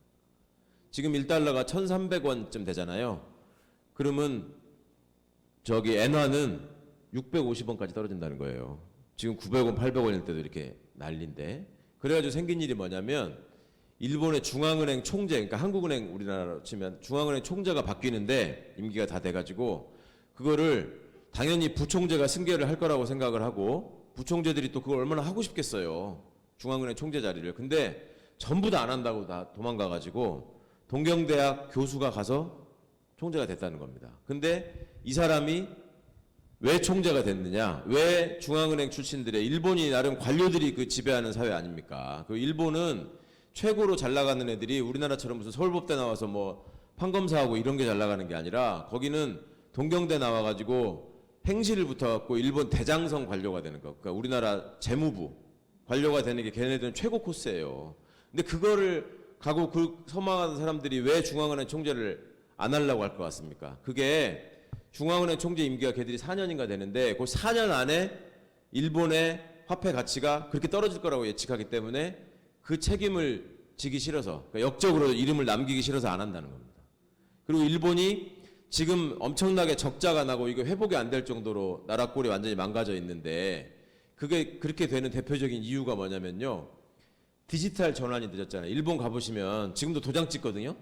지금 1달러가 1,300원쯤 되잖아요. 그러면 저기 엔화는 650원까지 떨어진다는 거예요. 지금 900원, 800원일 때도 이렇게 난리인데. 그래가지고 생긴 일이 뭐냐면, 일본의 중앙은행 총재, 그러니까 한국은행 우리나라로 치면 중앙은행 총재가 바뀌는데 임기가 다 돼가지고 그거를 당연히 부총재가 승계를 할 거라고 생각을 하고, 부총재들이 또 그걸 얼마나 하고 싶겠어요. 중앙은행 총재 자리를. 근데 전부 다 안 한다고 다 도망가가지고 동경대학 교수가 가서 총재가 됐다는 겁니다. 근데 이 사람이 왜 총재가 됐느냐? 왜 중앙은행 출신들의, 일본이 나름 관료들이 그 지배하는 사회 아닙니까? 그 일본은 최고로 잘 나가는 애들이 우리나라처럼 무슨 서울법대 나와서 뭐 판검사하고 이런 게 잘 나가는 게 아니라, 거기는 동경대 나와가지고 행시를 붙어갖고 일본 대장성 관료가 되는 거. 그러니까 우리나라 재무부 관료가 되는 게 걔네들은 최고 코스예요. 근데 그거를 가고 그 서망하는 사람들이 왜 중앙은행 총재를 안 하려고 할 것 같습니까? 그게 중앙은행 총재 임기가 걔들이 4년인가 되는데 그 4년 안에 일본의 화폐 가치가 그렇게 떨어질 거라고 예측하기 때문에 그 책임을 지기 싫어서, 그러니까 역적으로 이름을 남기기 싫어서 안 한다는 겁니다. 그리고 일본이 지금 엄청나게 적자가 나고 이거 회복이 안 될 정도로 나라 꼴이 완전히 망가져 있는데, 그게 그렇게 되는 대표적인 이유가 뭐냐면요, 디지털 전환이 늦었잖아요. 일본 가보시면 지금도 도장 찍거든요.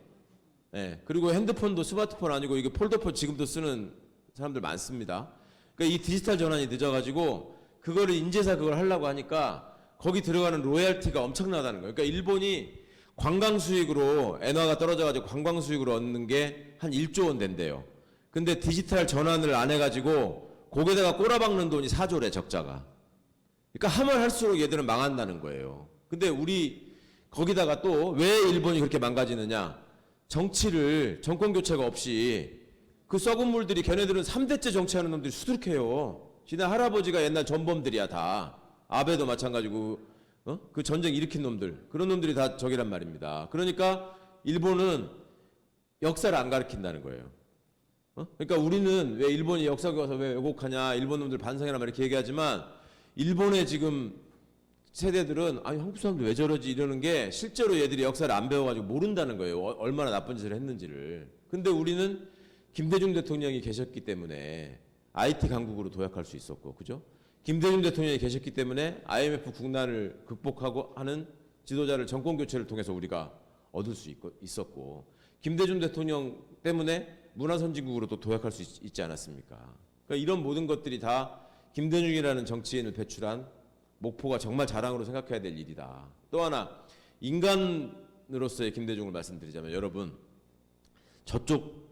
예. 그리고 핸드폰도 스마트폰 아니고 이게 폴더폰 지금도 쓰는 사람들 많습니다. 그러니까 이 디지털 전환이 늦어가지고 그거를 인제사 그걸 하려고 하니까 거기 들어가는 로열티가 엄청나다는 거예요. 그러니까 일본이 관광 수익으로, 엔화가 떨어져가지고 관광 수익으로 얻는 게 한 1조 원 된대요. 근데 디지털 전환을 안 해가지고 거기다가 꼬라박는 돈이 4조래, 적자가. 그러니까 하면 할수록 얘들은 망한다는 거예요. 근데 우리 거기다가 또 왜 일본이 그렇게 망가지느냐? 정치를, 정권 교체가 없이 그 썩은 물들이, 걔네들은 3대째 정치하는 놈들이 수두룩해요. 지네 할아버지가 옛날 전범들이야 다. 아베도 마찬가지고, 그 전쟁 일으킨 놈들, 그런 놈들이 다 저기란 말입니다. 그러니까 일본은 역사를 안 가르친다는 거예요. 그러니까 우리는 왜 일본이 역사 교과서 왜 왜곡하냐, 일본 놈들 반성해라 이렇게 얘기하지만, 일본의 지금 세대들은 아니 한국 사람들 왜 저러지 이러는 게 실제로 얘들이 역사를 안 배워가지고 모른다는 거예요. 얼마나 나쁜 짓을 했는지를. 근데 우리는 김대중 대통령이 계셨기 때문에 IT 강국으로 도약할 수 있었고, 그죠? 김대중 대통령이 계셨기 때문에 IMF 국난을 극복하고 하는 지도자를 정권 교체를 통해서 우리가 얻을 수 있었고, 김대중 대통령 때문에 문화선진국으로 또 도약할 수 있지 않았습니까? 그러니까 이런 모든 것들이 다 김대중이라는 정치인을 배출한 목포가 정말 자랑으로 생각해야 될 일이다. 또 하나, 인간으로서의 김대중을 말씀드리자면, 여러분 저쪽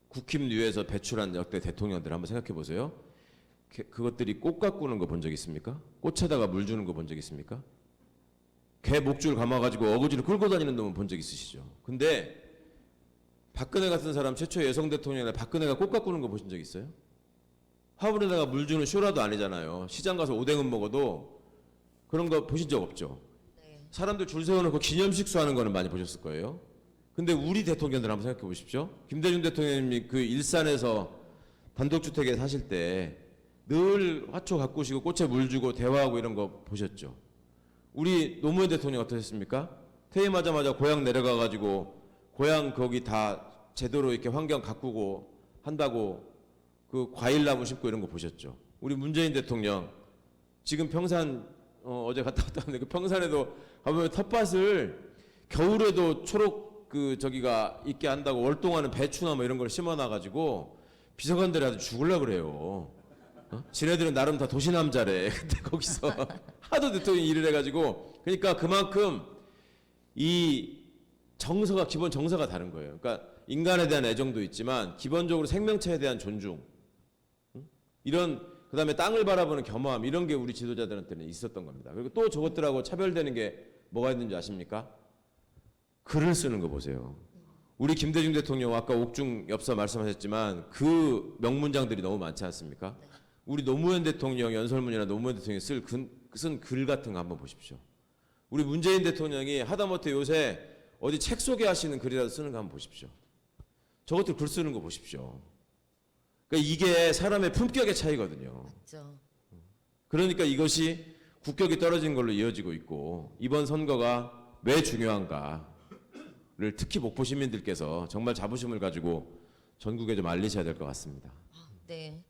국힘류에서 배출한 역대 대통령들 한번 생각해 보세요. 그것들이 꽃 가꾸는 거 본 적 있습니까? 꽃에다가 물 주는 거 본 적 있습니까? 개 목줄 감아가지고 어거지를 끌고 다니는 놈은 본 적 있으시죠? 근데 박근혜 같은 사람 최초의 여성 대통령이나 박근혜가 꽃 가꾸는 거 보신 적 있어요? 화분에다가 물 주는 쇼라도 아니잖아요. 시장 가서 오뎅은 먹어도 그런 거 보신 적 없죠? 사람들 줄 세워놓고 기념식수 하는 거는 많이 보셨을 거예요. 근데 우리 대통령들 한번 생각해 보십시오. 김대중 대통령님이 그 일산에서 단독주택에 사실 때 늘 화초 가꾸시고 꽃에 물 주고 대화하고 이런 거 보셨죠? 우리 노무현 대통령 어떠셨습니까? 퇴임하자마자 고향 내려가가지고 고향 거기 다 제대로 이렇게 환경 가꾸고 한다고 그 과일나무 심고 이런 거 보셨죠? 우리 문재인 대통령 지금 평산 어제 갔다 왔는데 그 평산에도 가보면 텃밭을 겨울에도 초록 그 저기가 있게 한다고 월동하는 배추나 뭐 이런 걸 심어놔가지고 비서관들이 아주 죽으려고 그래요. 지네들은 나름 다 도시남자래. 근데 거기서 하도 대통령이 일을 해가지고, 그러니까 그만큼 이 정서가, 기본 정서가 다른 거예요. 그러니까 인간에 대한 애정도 있지만 기본적으로 생명체에 대한 존중, 이런, 그다음에 땅을 바라보는 겸허함, 이런 게 우리 지도자들한테는 있었던 겁니다. 그리고 또 저것들하고 차별되는 게 뭐가 있는지 아십니까? 글을 쓰는 거 보세요. 우리 김대중 대통령 아까 옥중 엽서 말씀하셨지만 그 명문장들이 너무 많지 않습니까? 우리 노무현 대통령 연설문이나 노무현 대통령이 쓴 글 같은 거 한번 보십시오. 우리 문재인 대통령이 하다못해 요새 어디 책 소개하시는 글이라도 쓰는 거 한번 보십시오. 저것들 글 쓰는 거 보십시오. 그러니까 이게 사람의 품격의 차이거든요. 그렇죠. 그러니까 이것이 국격이 떨어진 걸로 이어지고 있고, 이번 선거가 왜 중요한가를 특히 목포 시민들께서 정말 자부심을 가지고 전국에 좀 알리셔야 될 것 같습니다. 네.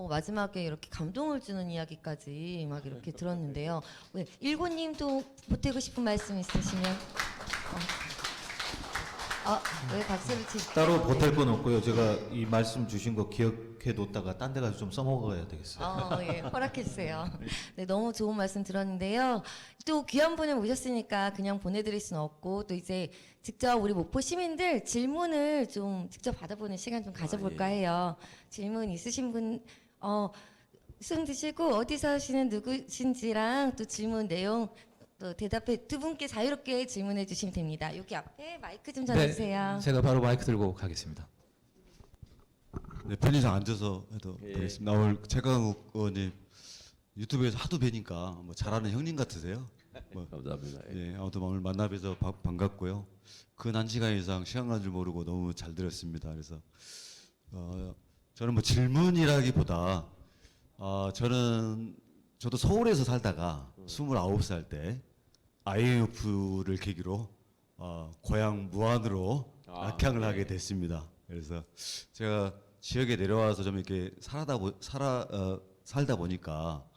마지막에 이렇게 감동을 주는 이야기까지 막 이렇게 들었는데요. 네, 일고님도 보태고 싶은 말씀 있으시면. 왜 박수를 치시죠? 따로 보탤 건 없고요. 제가 이 말씀 주신 거 기억해 뒀다가 딴 데 가서 좀 써먹어야 되겠어요. 예, 허락해주세요. 네, 너무 좋은 말씀 들었는데요. 또 귀한 분을 모셨으니까 그냥 보내드릴 수는 없고, 또 이제 직접 우리 목포 시민들 질문을 좀 직접 받아보는 시간 좀 가져볼까 해요. 질문 있으신 분, 수능 드시고 어디 사시는 누구신지랑 또 질문 내용 또 대답해, 두 분께 자유롭게 질문해 주시면 됩니다. 여기 앞에 마이크 좀 전해주세요. 네, 제가 바로 마이크 들고 가겠습니다. 네, 편의상 앉아서 해도 예. 되겠습니다. 오늘 최강욱 의원님 유튜브에서 하도 뵈니까 뭐 잘하는 형님 같으세요. 뭐, 감사합니다. 예, 아무튼 오늘 만나뵈서 반갑고요. 근 1시간 이상 시간 간 줄 모르고 너무 잘 들었습니다. 그래서 저는 뭐 질문이라기보다 저는 저도 서울에서 살다가 29살 때 IMF를 계기로 고향 무안으로 악향을 하게 됐습니다. 그래서 제가 지역에 내려와서 좀 이렇게 살다 보니까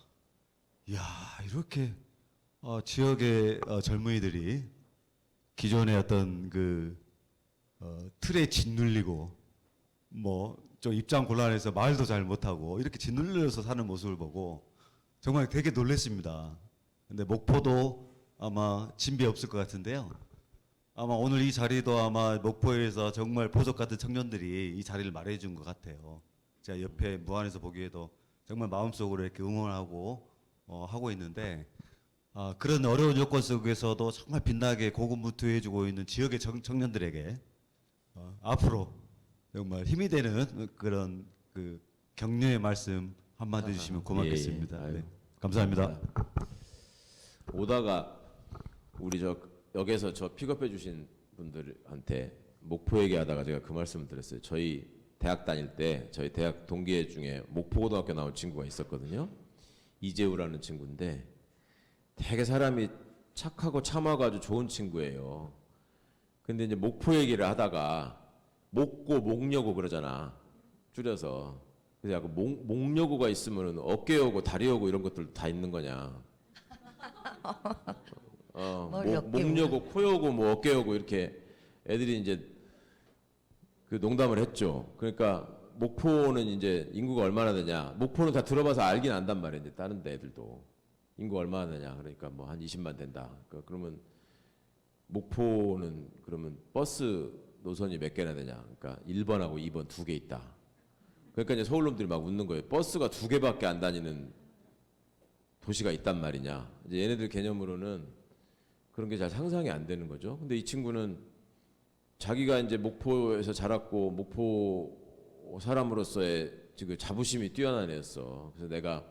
이야 이렇게 지역의 젊은이들이 기존의 어떤 그 틀에 짓눌리고 뭐 좀 입장 곤란해서 말도 잘 못하고 이렇게 짓눌려서 사는 모습을 보고 정말 되게 놀랐습니다. 근데 목포도 아마 진비 없을 것 같은데요. 아마 오늘 이 자리도 아마 목포에서 정말 보석 같은 청년들이 이 자리를 마련해준 것 같아요. 제가 옆에 무안에서 보기에도 정말 마음속으로 이렇게 응원하고 하고 있는데 그런 어려운 요건 속에서도 정말 빛나게 고군분투해주고 있는 지역의 청년들에게 앞으로 정말 힘이 되는 그런 그 격려의 말씀 한마디 해주시면 고맙겠습니다. 예, 예. 아유, 네, 감사합니다. 오다가 우리 저 역에서 저 픽업해 주신 분들한테 목포 얘기하다가 제가 그 말씀을 드렸어요. 저희 대학 다닐 때 저희 대학 동기애 중에 목포고등학교 나온 친구가 있었거든요. 이재우라는 친구인데 되게 사람이 착하고 참하고 아주 좋은 친구예요. 근데 이제 목포 얘기를 하다가 목고 목여고 그러잖아. 줄여서. 그래서 약간 목여고가 있으면 어깨여고 다리여고 이런 것들 다 있는 거냐. 머리 어깨 목여고 코여고 뭐 어깨여고 이렇게 애들이 이제 그 농담을 했죠. 그러니까 목포는 이제 인구가 얼마나 되냐. 목포는 다 들어봐서 알긴 안단 말이에요. 이제 다른 데 애들도. 인구 얼마나 되냐. 그러니까 뭐 한 20만 된다. 그러면 목포는 그러면 버스 노선이 몇 개나 되냐. 그러니까 1번하고 2번 2개 있다. 그러니까 이제 서울 놈들이 막 웃는 거예요. 버스가 2개밖에 안 다니는 도시가 있단 말이냐. 이제 얘네들 개념으로는 그런 게 잘 상상이 안 되는 거죠. 근데 이 친구는 자기가 이제 목포에서 자랐고 목포 사람으로서의 지금 자부심이 뛰어난 애였어. 그래서 내가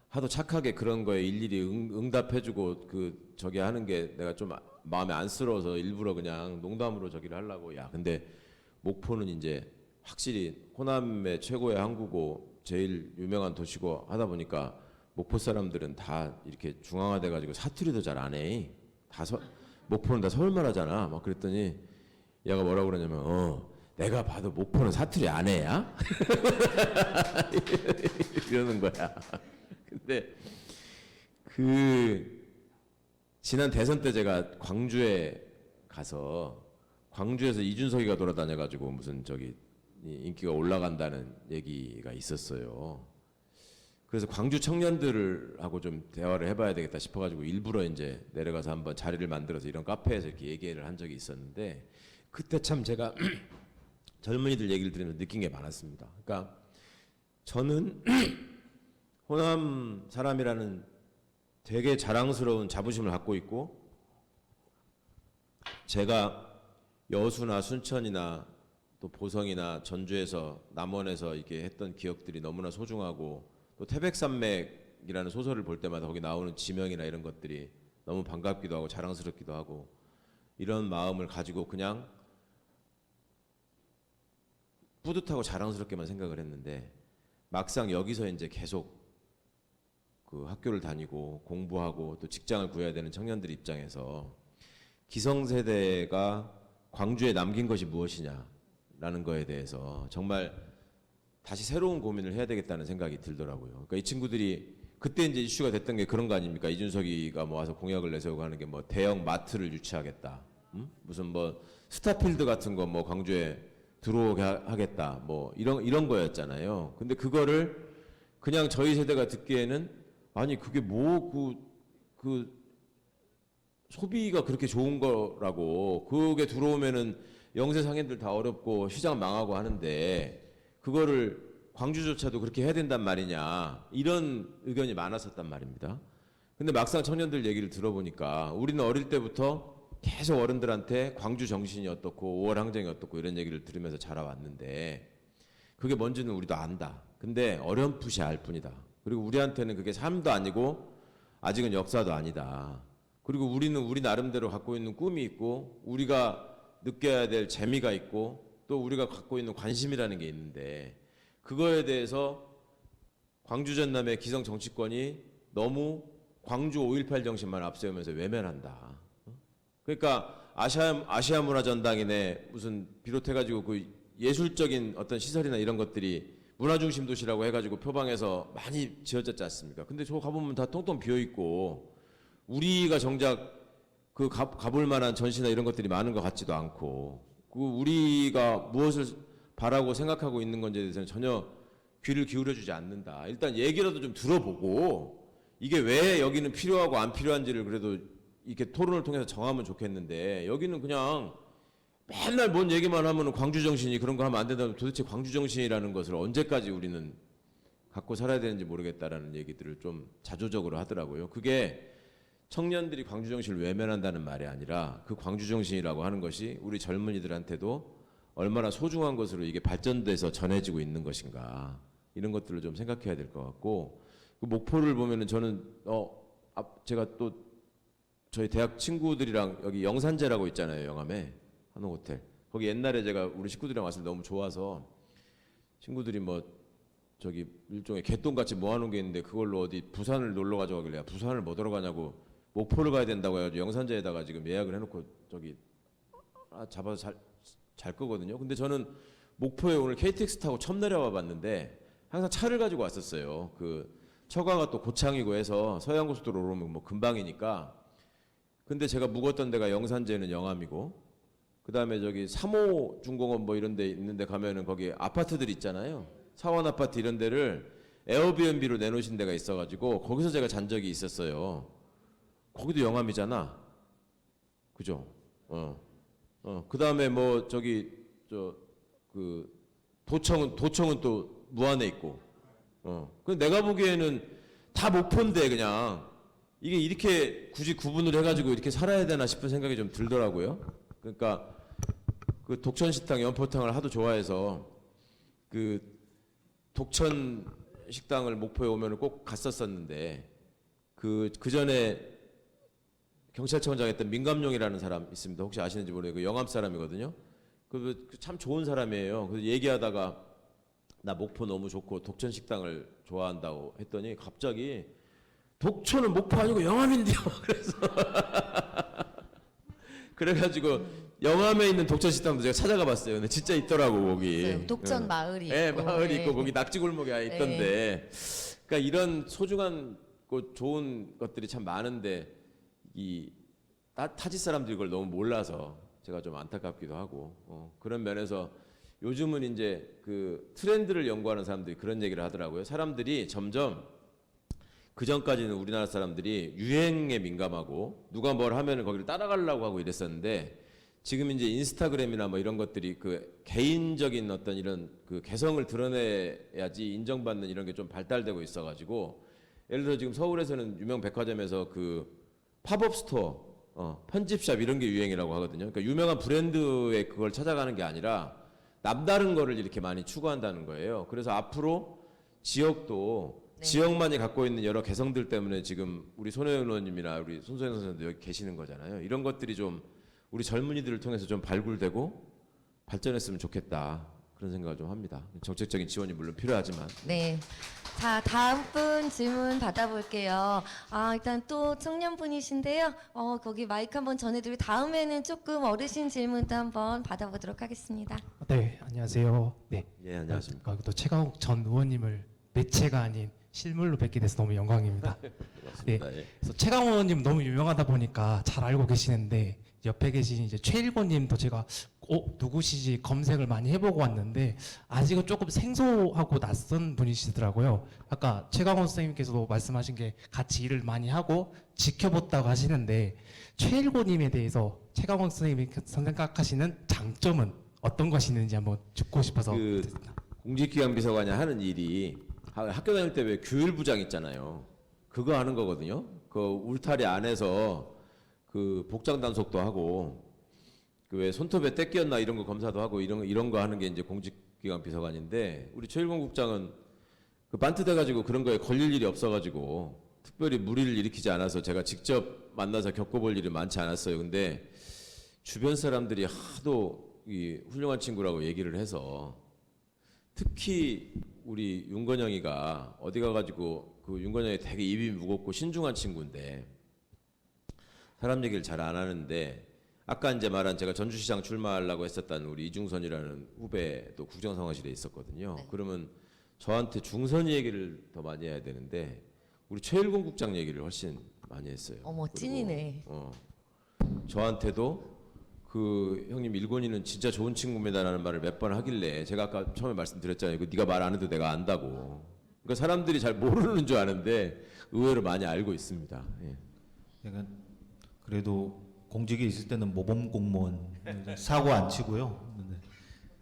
하도 착하게 그런 거에 일일이 응답해주고 그 저기 하는 게 내가 좀 마음에 안쓰러워서 일부러 그냥 농담으로 저기를 하려고. 야, 근데 목포는 이제 확실히 호남의 최고의 항구고 제일 유명한 도시고 하다 보니까 목포 사람들은 다 이렇게 중앙화돼 가지고 사투리도 잘 안 해. 목포는 다 서울말 하잖아. 막 그랬더니 얘가 뭐라고 그러냐면 내가 봐도 목포는 사투리 안 해야? 이러는 거야. 근데 그 지난 대선 때 제가 광주에 가서 광주에서 이준석이가 돌아다녀가지고 무슨 저기 인기가 올라간다는 얘기가 있었어요. 그래서 광주 청년들하고 좀 대화를 해봐야 되겠다 싶어가지고 일부러 이제 내려가서 한번 자리를 만들어서 이런 카페에서 이렇게 얘기를 한 적이 있었는데 그때 참 제가 젊은이들 얘기를 들으면서 느낀 게 많았습니다. 그러니까 저는 호남 사람이라는 되게 자랑스러운 자부심을 갖고 있고 제가 여수나 순천이나 또 보성이나 전주에서 남원에서 이렇게 했던 기억들이 너무나 소중하고 또 태백산맥이라는 소설을 볼 때마다 거기 나오는 지명이나 이런 것들이 너무 반갑기도 하고 자랑스럽기도 하고 이런 마음을 가지고 그냥 뿌듯하고 자랑스럽게만 생각을 했는데 막상 여기서 이제 계속 그 학교를 다니고 공부하고 또 직장을 구해야 되는 청년들 입장에서 기성세대가 광주에 남긴 것이 무엇이냐라는 거에 대해서 정말 다시 새로운 고민을 해야 되겠다는 생각이 들더라고요. 그러니까 이 친구들이 그때 이제 이슈가 됐던 게 그런 거 아닙니까? 이준석이가 뭐 와서 공약을 내세우고 하는 게 뭐 대형 마트를 유치하겠다. 무슨 뭐 스타필드 같은 거 뭐 광주에 들어오게 하겠다. 뭐 이런 거였잖아요. 근데 그거를 그냥 저희 세대가 듣기에는 아니 그게 뭐 그 소비가 그렇게 좋은 거라고 그게 들어오면은 영세 상인들 다 어렵고 시장 망하고 하는데 그거를 광주조차도 그렇게 해야 된단 말이냐 이런 의견이 많았었단 말입니다. 근데 막상 청년들 얘기를 들어보니까 우리는 어릴 때부터 계속 어른들한테 광주 정신이 어떻고 5월 항쟁이 어떻고 이런 얘기를 들으면서 자라왔는데 그게 뭔지는 우리도 안다. 근데 어렴풋이 알 뿐이다. 그리고 우리한테는 그게 삶도 아니고 아직은 역사도 아니다. 그리고 우리는 우리 나름대로 갖고 있는 꿈이 있고 우리가 느껴야 될 재미가 있고 또 우리가 갖고 있는 관심이라는 게 있는데 그거에 대해서 광주 전남의 기성 정치권이 너무 광주 5.18 정신만 앞세우면서 외면한다. 그러니까 아시아 문화 전당이네 무슨 비롯해가지고 그 예술적인 어떤 시설이나 이런 것들이 문화 중심 도시라고 해가지고 표방해서 많이 지어졌지 않습니까? 근데 저 가보면 다 텅텅 비어 있고 우리가 정작 그 가볼 만한 전시나 이런 것들이 많은 것 같지도 않고 그 우리가 무엇을 바라고 생각하고 있는 건지에 대해서는 전혀 귀를 기울여주지 않는다. 일단 얘기라도 좀 들어보고 이게 왜 여기는 필요하고 안 필요한지를 그래도 이렇게 토론을 통해서 정하면 좋겠는데 여기는 그냥 맨날 뭔 얘기만 하면은 광주 정신이 그런 거 하면 안 된다면 도대체 광주 정신이라는 것을 언제까지 우리는 갖고 살아야 되는지 모르겠다라는 얘기들을 좀 자조적으로 하더라고요. 그게 청년들이 광주 정신을 외면한다는 말이 아니라 그 광주 정신이라고 하는 것이 우리 젊은이들한테도 얼마나 소중한 것으로 이게 발전돼서 전해지고 있는 것인가 이런 것들을 좀 생각해야 될 것 같고 그 목포를 보면은 저는 제가 또 저희 대학 친구들이랑 여기 영산제라고 있잖아요 영암에 한옥 호텔 거기 옛날에 제가 우리 식구들이랑 왔을 때 너무 좋아서 친구들이 뭐 저기 일종의 개똥같이 모아놓은 게 있는데 그걸로 어디 부산을 놀러 가자고 하길래 부산을 뭐 들어가냐고 목포를 가야 된다고 해가지고 영산제에다가 지금 예약을 해놓고 저기 잡아서 잘 거거든요. 근데 저는 목포에 오늘 KTX 타고 처음 내려와 봤는데 항상 차를 가지고 왔었어요. 그 처가가 또 고창이고 해서 서해안고속도로 오면 뭐 금방이니까. 근데 제가 묵었던 데가 영산제는 영암이고 그다음에 저기 3호 중공업 뭐 이런 데 있는데 가면은 거기 아파트들 있잖아요. 사원 아파트 이런 데를 에어비앤비로 내놓으신 데가 있어가지고 거기서 제가 잔 적이 있었어요. 거기도 영암이잖아. 그죠? 그다음에 뭐 저기 그 도청은 또 무안에 있고. 그 내가 보기에는 다 목포인데 그냥 이게 이렇게 굳이 구분을 해가지고 이렇게 살아야 되나 싶은 생각이 좀 들더라고요. 그러니까 그 독천식당 연포탕을 하도 좋아해서 그 독천 식당을 목포에 오면 꼭 갔었었는데 그 전에 경찰청장 했던 민감용이라는 사람 있습니다. 혹시 아시는지 모르겠고 그 영암 사람이거든요. 그 참 좋은 사람이에요. 그래서 얘기하다가 나 목포 너무 좋고 독천 식당을 좋아한다고 했더니 갑자기 독천은 목포 아니고 영암인데요. 그래서 그래가지고 영암에 있는 독천 식당도 제가 찾아가 봤어요. 근데 진짜 있더라고 거기. 독천 마을이 있고. 네, 마을이 있고 거기 낙지골목이 아예 있던데. 그러니까 이런 소중한 좋은 것들이 참 많은데 이 타지 사람들이 이걸 너무 몰라서 제가 좀 안타깝기도 하고 그런 면에서 요즘은 이제 그 트렌드를 연구하는 사람들이 그런 얘기를 하더라고요. 사람들이 점점 그 전까지는 우리나라 사람들이 유행에 민감하고 누가 뭘 하면은 거기를 따라가려고 하고 이랬었는데 지금 이제 인스타그램이나 뭐 이런 것들이 그 개인적인 어떤 이런 그 개성을 드러내야지 인정받는 이런 게 좀 발달되고 있어가지고 예를 들어 지금 서울에서는 유명 백화점에서 그 팝업 스토어, 편집샵 이런 게 유행이라고 하거든요. 그러니까 유명한 브랜드의 그걸 찾아가는 게 아니라 남다른 거를 이렇게 많이 추구한다는 거예요. 그래서 앞으로 지역도 지역만이 갖고 있는 여러 개성들 때문에 지금 우리 손혜원 의원님이나 우리 손소영 선생님도 여기 계시는 거잖아요. 이런 것들이 좀 우리 젊은이들을 통해서 좀 발굴되고 발전했으면 좋겠다. 그런 생각을 좀 합니다. 정책적인 지원이 물론 필요하지만. 네. 자, 다음 분 질문 받아볼게요. 일단 또 청년분이신데요. 거기 마이크 한번 전해드리고 다음에는 조금 어르신 질문도 한번 받아보도록 하겠습니다. 네, 안녕하세요. 네, 예, 안녕하십니까. 또 최강욱 전 의원님을 매체가 아닌 실물로 뵙게 돼서 너무 영광입니다. 네, 고맙습니다. 예. 그래서 최강욱 의원님 너무 유명하다 보니까 잘 알고 계시는데 옆에 계신 이제 최일곤님도 제가 누구시지 검색을 많이 해보고 왔는데 아직은 조금 생소하고 낯선 분이시더라고요. 아까 최강원 선생님께서도 말씀하신 게 같이 일을 많이 하고 지켜봤다고 하시는데 최일곤님에 대해서 최강원 선생님이 생각하시는 장점은 어떤 것이 있는지 한번 듣고 싶어서 그 공직기관 비서관이 하는 일이 학교 다닐 때 왜 규율부장 있잖아요. 그거 하는 거거든요. 그 울타리 안에서 그 복장 단속도 하고 그 왜 손톱에 때 끼었나 이런 거 검사도 하고 이런 거 하는 게 이제 공직기관 비서관인데 우리 최일곤 국장은 그 반트 돼가지고 그런 거에 걸릴 일이 없어가지고 특별히 무리를 일으키지 않아서 제가 직접 만나서 겪어볼 일이 많지 않았어요. 근데 주변 사람들이 하도 이 훌륭한 친구라고 얘기를 해서 특히 우리 윤건영이가 어디 가가지고 그 윤건영이 되게 입이 무겁고 신중한 친구인데 사람 얘기를 잘 안 하는데 아까 이제 말한 제가 전주시장 출마하려고 했었던 우리 이중선이라는 후배도 국정상황실에 있었거든요. 네. 그러면 저한테 중선이 얘기를 더 많이 해야 되는데 우리 최일곤 국장 얘기를 훨씬 많이 했어요. 어머, 그리고, 찐이네. 저한테도 그 형님 일본인은 진짜 좋은 친구입니다라는 말을 몇 번 하길래 제가 아까 처음에 말씀드렸잖아요. 그 네가 말 안 해도 내가 안다고. 그러니까 사람들이 잘 모르는 줄 아는데 의외로 많이 알고 있습니다. 예. 약간 그래도 공직에 있을 때는 모범 공무원 사고 안 치고요.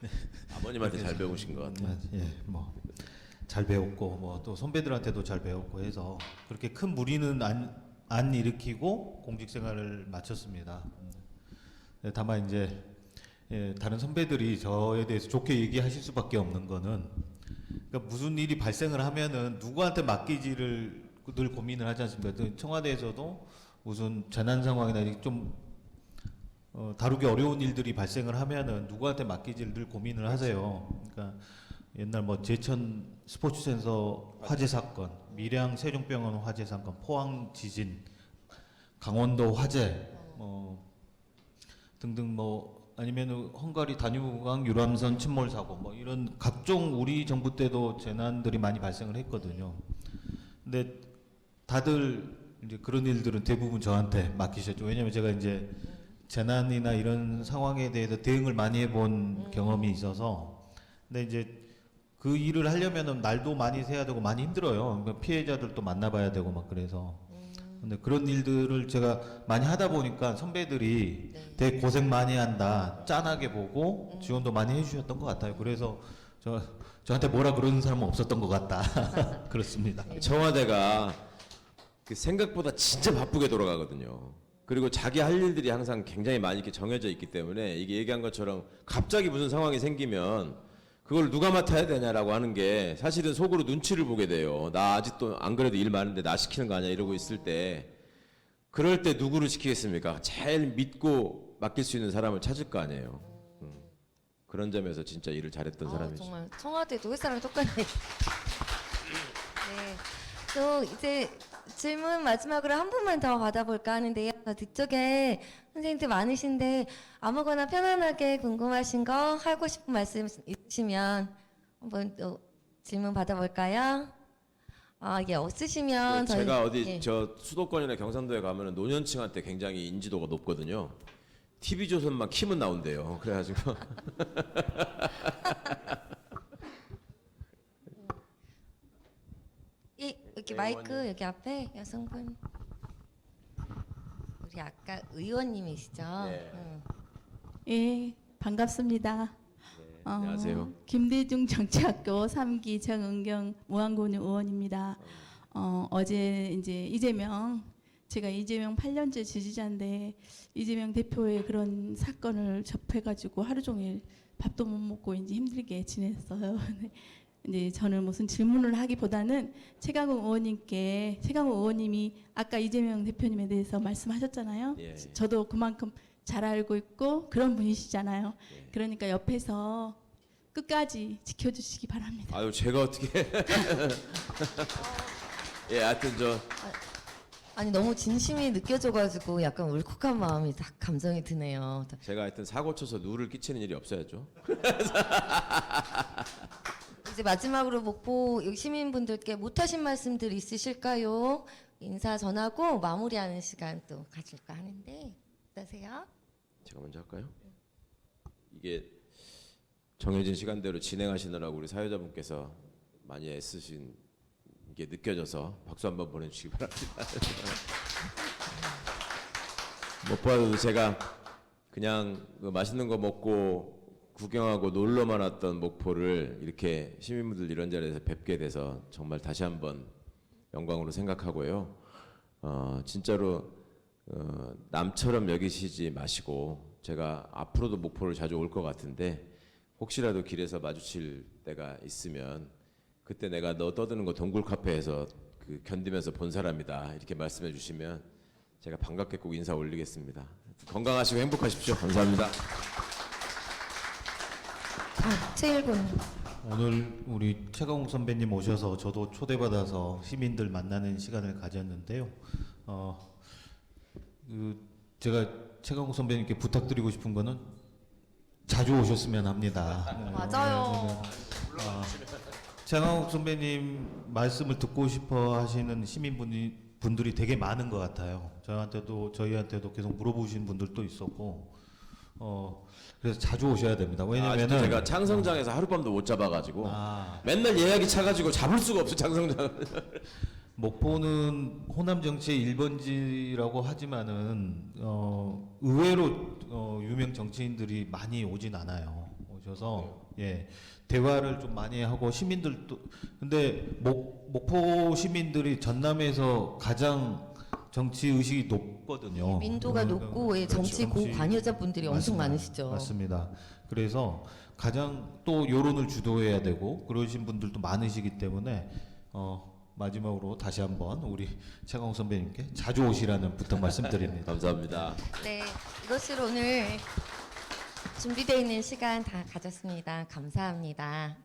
네. 아버님한테 잘 배우신 것 같아요. 예, 뭐 잘 배웠고 뭐 또 선배들한테도 잘 배웠고 해서 그렇게 큰 무리는 안 일으키고 공직 생활을 마쳤습니다. 네, 다만 이제 다른 선배들이 저에 대해서 좋게 얘기하실 수밖에 없는 거는 그러니까 무슨 일이 발생을 하면은 누구한테 맡기지를 늘 고민을 하지 않습니까? 청와대에서도 무슨 재난 상황이나 이렇게 좀 다루기 어려운 일들이 발생을 하면은 누구한테 맡기지를 늘 고민을 하세요. 그러니까 옛날 뭐 제천 스포츠센터 화재 사건, 밀양 세종병원 화재 사건, 포항 지진, 강원도 화재, 등등 뭐 아니면 헝가리 다뉴강 유람선 침몰 사고 뭐 이런 각종 우리 정부 때도 재난들이 많이 발생을 했거든요. 근데 다들 이제 그런 일들은 대부분 저한테 맡기셨죠. 왜냐면 제가 이제 재난이나 이런 상황에 대해서 대응을 많이 해본 경험이 있어서. 근데 이제 그 일을 하려면은 날도 많이 새야 되고 많이 힘들어요. 그러니까 피해자들도 만나봐야 되고 막 그래서. 근데 그런 일들을 제가 많이 하다 보니까 선배들이 네. 되게 고생 많이 한다, 짠하게 보고 지원도 많이 해주셨던 것 같아요. 그래서 저한테 뭐라 그러는 사람은 없었던 것 같다. 그렇습니다. 청와대가 그 생각보다 진짜 바쁘게 돌아가거든요. 그리고 자기 할 일들이 항상 굉장히 많이 이렇게 정해져 있기 때문에 이게 얘기한 것처럼 갑자기 무슨 상황이 생기면 그걸 누가 맡아야 되냐라고 하는 게 사실은 속으로 눈치를 보게 돼요. 나 아직도 안 그래도 일 많은데 나 시키는 거 아니야 이러고 있을 때 그럴 때 누구를 시키겠습니까? 제일 믿고 맡길 수 있는 사람을 찾을 거 아니에요. 그런 점에서 진짜 일을 잘했던 사람이죠. 정말 청와대도 회사랑 똑같네. 네. 또 이제 질문 마지막으로 한 분만 더 받아볼까 하는데요. 뒤쪽에 선생님들 많으신데 아무거나 편안하게 궁금하신 거 하고 싶은 말씀 있으시면 한번 또 질문 받아볼까요? 예, 없으시면 저희 제가 어디 예. 저 수도권이나 경상도에 가면은 노년층한테 굉장히 인지도가 높거든요. TV조선만 키면 나온대요. 그래가지고 여기 네, 마이크 의원님. 여기 앞에 여성분 우리 아까 의원님이시죠? 네. 예, 반갑습니다. 안녕하세요. 김대중 정치학교 3기 정은경 무안고는 의원입니다. 어제 이제 제가 이재명 8년째 지지자인데 이재명 대표의 그런 사건을 접해가지고 하루 종일 밥도 못 먹고 이제 힘들게 지냈어요. 이제 저는 무슨 질문을 하기보다는 최강욱 의원님이 아까 이재명 대표님에 대해서 말씀하셨잖아요. 예. 저도 그만큼 잘 알고 있고 그런 분이시잖아요. 예. 그러니까 옆에서 끝까지 지켜주시기 바랍니다. 아유 제가 어떻게 예 하여튼 아니 너무 진심이 느껴져가지고 약간 울컥한 마음이 딱 감정이 드네요. 제가 하여튼 사고 쳐서 누를 끼치는 일이 없어야죠. 이제 마지막으로 목포 여기 시민분들께 못하신 말씀들 있으실까요? 인사 전하고 마무리하는 시간 또 가질까 하는데 어떠세요? 제가 먼저 할까요? 이게 정해진 시간대로 진행하시느라고 우리 사회자분께서 많이 애쓰신 게 느껴져서 박수 한번 보내주시기 바랍니다. 목포와도 제가 그냥 그 맛있는 거 먹고 구경하고 놀러만 왔던 목포를 이렇게 시민분들 이런 자리에서 뵙게 돼서 정말 다시 한번 영광으로 생각하고요. 진짜로 남처럼 여기시지 마시고 제가 앞으로도 목포를 자주 올 것 같은데 혹시라도 길에서 마주칠 때가 있으면 그때 내가 너 떠드는 거 동굴 카페에서 그 견디면서 본 사람이다 이렇게 말씀해 주시면 제가 반갑게 꼭 인사 올리겠습니다. 건강하시고 행복하십시오. 감사합니다. 최일군. 오늘 우리 최강욱 선배님 오셔서 저도 초대받아서 시민들 만나는 시간을 가졌는데요. 제가 최강욱 선배님께 부탁드리고 싶은 거는 자주 오셨으면 합니다. 맞아요. 최강욱 선배님 말씀을 듣고 싶어 하시는 시민분들이 되게 많은 것 같아요. 저희한테도 계속 물어보신 분들도 있었고, 그래서 자주 오셔야 됩니다. 아직도 왜냐면은 제가 창성장에서 하룻밤도 못 잡아가지고 맨날 예약이 차가지고 잡을 수가 없어 창성장. 목포는 호남 정치의 1번지라고 하지만은 의외로 유명 정치인들이 많이 오진 않아요. 오셔서 예 대화를 좀 많이 하고 시민들도 근데 목포 시민들이 전남에서 가장 정치 의식이 높거든요. 민도가 높고 예, 정치 고관여자분들이 엄청 많으시죠. 맞습니다. 그래서 가장 또 여론을 주도해야 되고 그러신 분들도 많으시기 때문에 마지막으로 다시 한번 우리 최강욱 선배님께 자주 오시라는 부탁 말씀드립니다. 감사합니다. 네, 이것으로 오늘 준비되어 있는 시간 다 가졌습니다. 감사합니다.